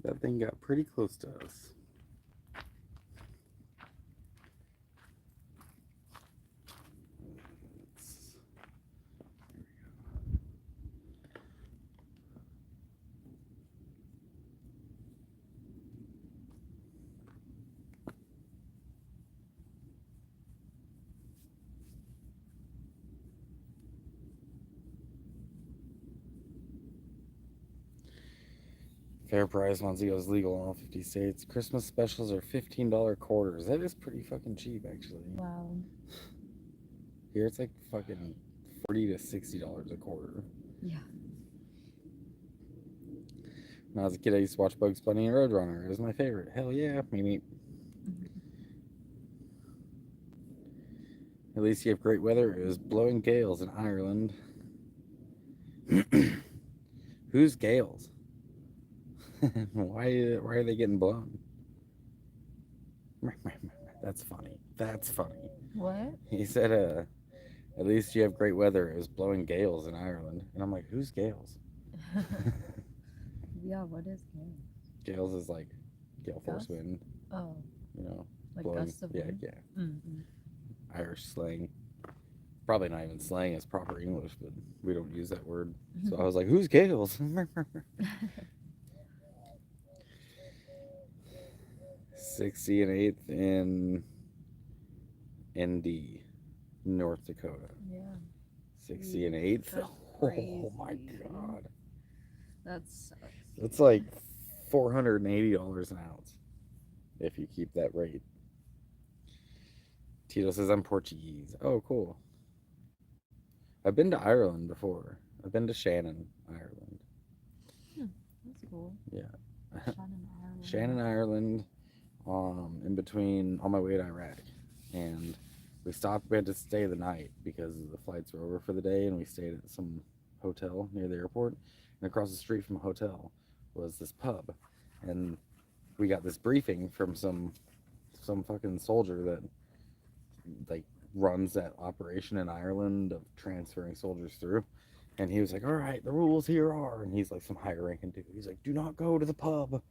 That thing got pretty close to us. Fair price once it goes legal in all 50 states. Christmas specials are $15 quarters. That is pretty fucking cheap, actually. Wow. Here it's like fucking $40 to $60 a quarter. Yeah. When I was a kid, I used to watch Bugs Bunny and Roadrunner. It was my favorite. Hell yeah, Mimi. At least you have great weather. It was blowing gales in Ireland. Who's gales? Why are they getting blown? That's funny. That's funny. What? He said, at least you have great weather. It was blowing gales in Ireland. And I'm like, who's gales? Yeah, what is gale? Gales is like gale force Gust? wind. Oh, You know, like blowing. gusts of Yeah, wind? yeah. Mm-mm. Irish slang. Probably not even slang as proper English, but we don't use that word. So I was like, who's gales? 60 and 8th in ND, North Dakota. Yeah. 60 and 8th. That's Oh my crazy. god. That sucks. It's like $480 an ounce if you keep that rate. Tito says I'm Portuguese. Oh, cool. I've been to Ireland before. I've been to Shannon, Ireland. That's cool. Yeah. Shannon, Ireland. Shannon, Ireland, in between on my way to Iraq. And we had to stay the night because the flights were over for the day, and we stayed at some hotel near the airport. And across the street from a hotel was this pub. And we got this briefing from some fucking soldier that like runs that operation in Ireland of transferring soldiers through. And he was like, all right, the rules here are, and he's like some higher ranking dude. He's like, do not go to the pub.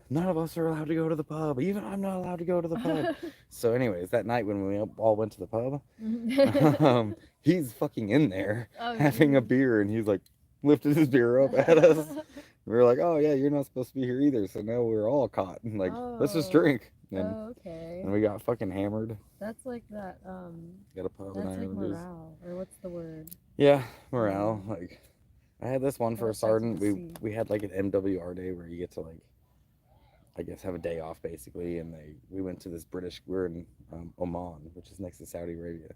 None of us are allowed to go to the pub. Even I'm not allowed to go to the pub. So anyways, that night when we all went to the pub, he's fucking in there having a beer, and he's like lifted his beer up at us. We were like, oh yeah, you're not supposed to be here either. So now we're all caught. And like, let's just drink. And, okay. And we got fucking hammered. That's like that. Got a pub in That's like Ireland. morale, or what's the word? Yeah, morale. Like, I had this one for a That starts sergeant. with a C. We had like an MWR day where you get to like, I guess, have a day off basically. And we went to this British. We're in Oman, which is next to Saudi Arabia.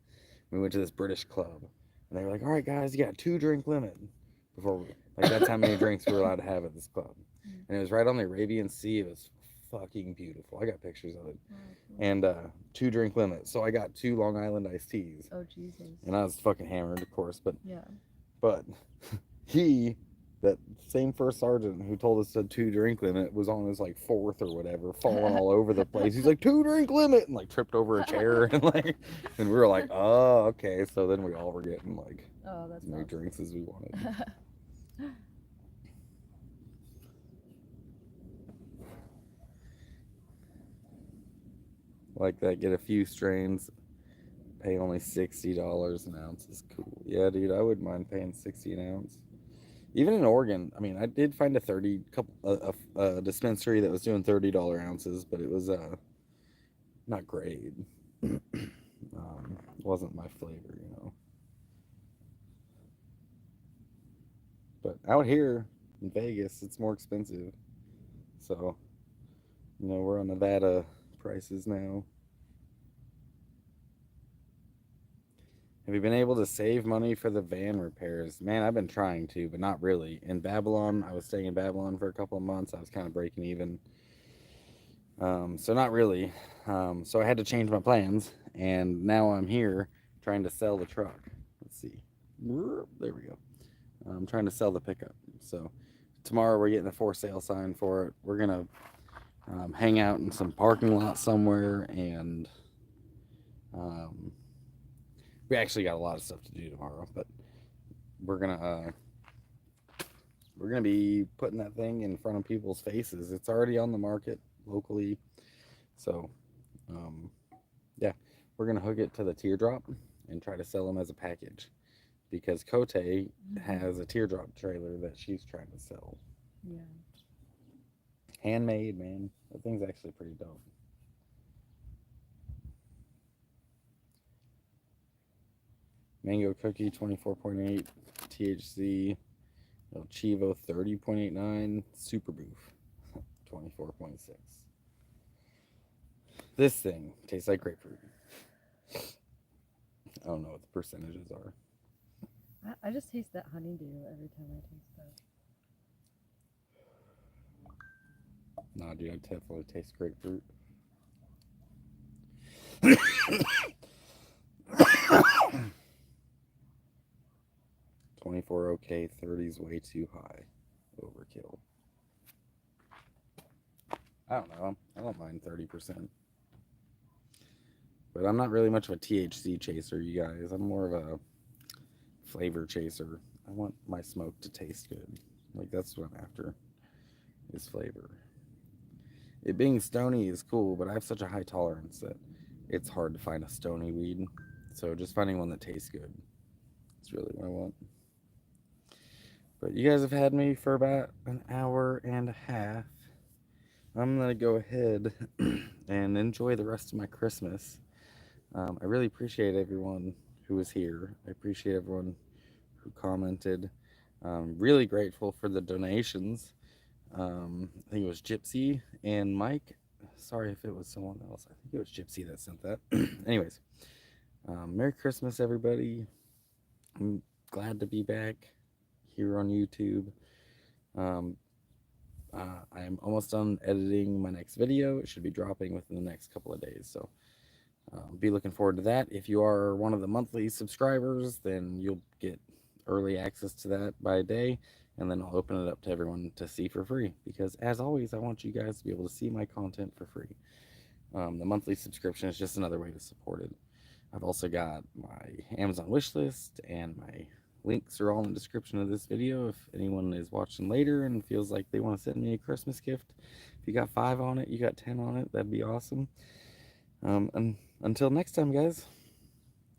We went to this British club, and they were like, "All right, guys, you got 2 drink limit." That's how many drinks we were allowed to have at this club, and it was right on the Arabian Sea. It was fucking beautiful. I got pictures of it. And 2 drink limit. So I got 2 Long Island iced teas. Oh Jesus. And I was fucking hammered, of course. But yeah. But that same first sergeant who told us the 2 drink limit was on his like 4th or whatever, falling all over the place. He's like 2 drink limit, and like tripped over a chair, and we were like, oh okay. So then we all were getting like as many drinks as we wanted. Like that, get a few strains, pay only $60 an ounce is cool. Yeah, dude, I wouldn't mind paying 60 an ounce. Even in Oregon, I mean, I did find a dispensary that was doing $30 ounces, but it was not great. Wasn't my flavor, you know. But out here in Vegas, it's more expensive. So, you know, we're on Nevada prices now. Have you been able to save money for the van repairs? Man, I've been trying to, but not really. In Babylon, I was staying in Babylon for a couple of months. I was kind of breaking even. So not really. So I had to change my plans, and now I'm here trying to sell the truck. Let's see. There we go. I'm trying to sell the pickup. So tomorrow we're getting a for sale sign for it. We're gonna hang out in some parking lot somewhere, and we actually got a lot of stuff to do tomorrow, but we're gonna be putting that thing in front of people's faces. It's already on the market locally, so yeah, we're gonna hook it to the teardrop and try to sell them as a package, because Cote has a teardrop trailer that she's trying to sell. Yeah. Handmade, man. That thing's actually pretty dope. Mango cookie 24.8 THC. El Chivo 30.89. Super Boof 24.6. This thing tastes like grapefruit. I don't know what the percentages are. I just taste that honeydew every time I taste that. Nah, dude, I definitely taste grapefruit. 24 okay, 30's way too high. Overkill. I don't know. I don't mind 30%. But I'm not really much of a THC chaser, you guys. I'm more of a flavor chaser. I want my smoke to taste good. Like, that's what I'm after, is flavor. It being stony is cool, but I have such a high tolerance that it's hard to find a stony weed. So just finding one that tastes good is really what I want. But you guys have had me for about an hour and a half. I'm going to go ahead and enjoy the rest of my Christmas. I really appreciate everyone who was here. I appreciate everyone who commented. Really grateful for the donations. I think it was Gypsy and Mike. Sorry if it was someone else. I think it was Gypsy that sent that. Anyways, Merry Christmas, everybody. I'm glad to be back here on YouTube. I am almost done editing my next video. It should be dropping within the next couple of days, so be looking forward to that. If you are one of the monthly subscribers, then you'll get early access to that by a day, and then I'll open it up to everyone to see for free, because as always, I want you guys to be able to see my content for free. The monthly subscription is just another way to support it. I've also got my Amazon wish list, and my links are all in the description of this video. If anyone is watching later and feels like they want to send me a Christmas gift, if you got 5 on it, you got 10 on it, that'd be awesome. And until next time, guys,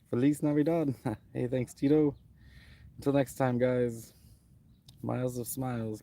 Feliz Navidad. Hey, thanks, Tito. Until next time, guys, miles of smiles.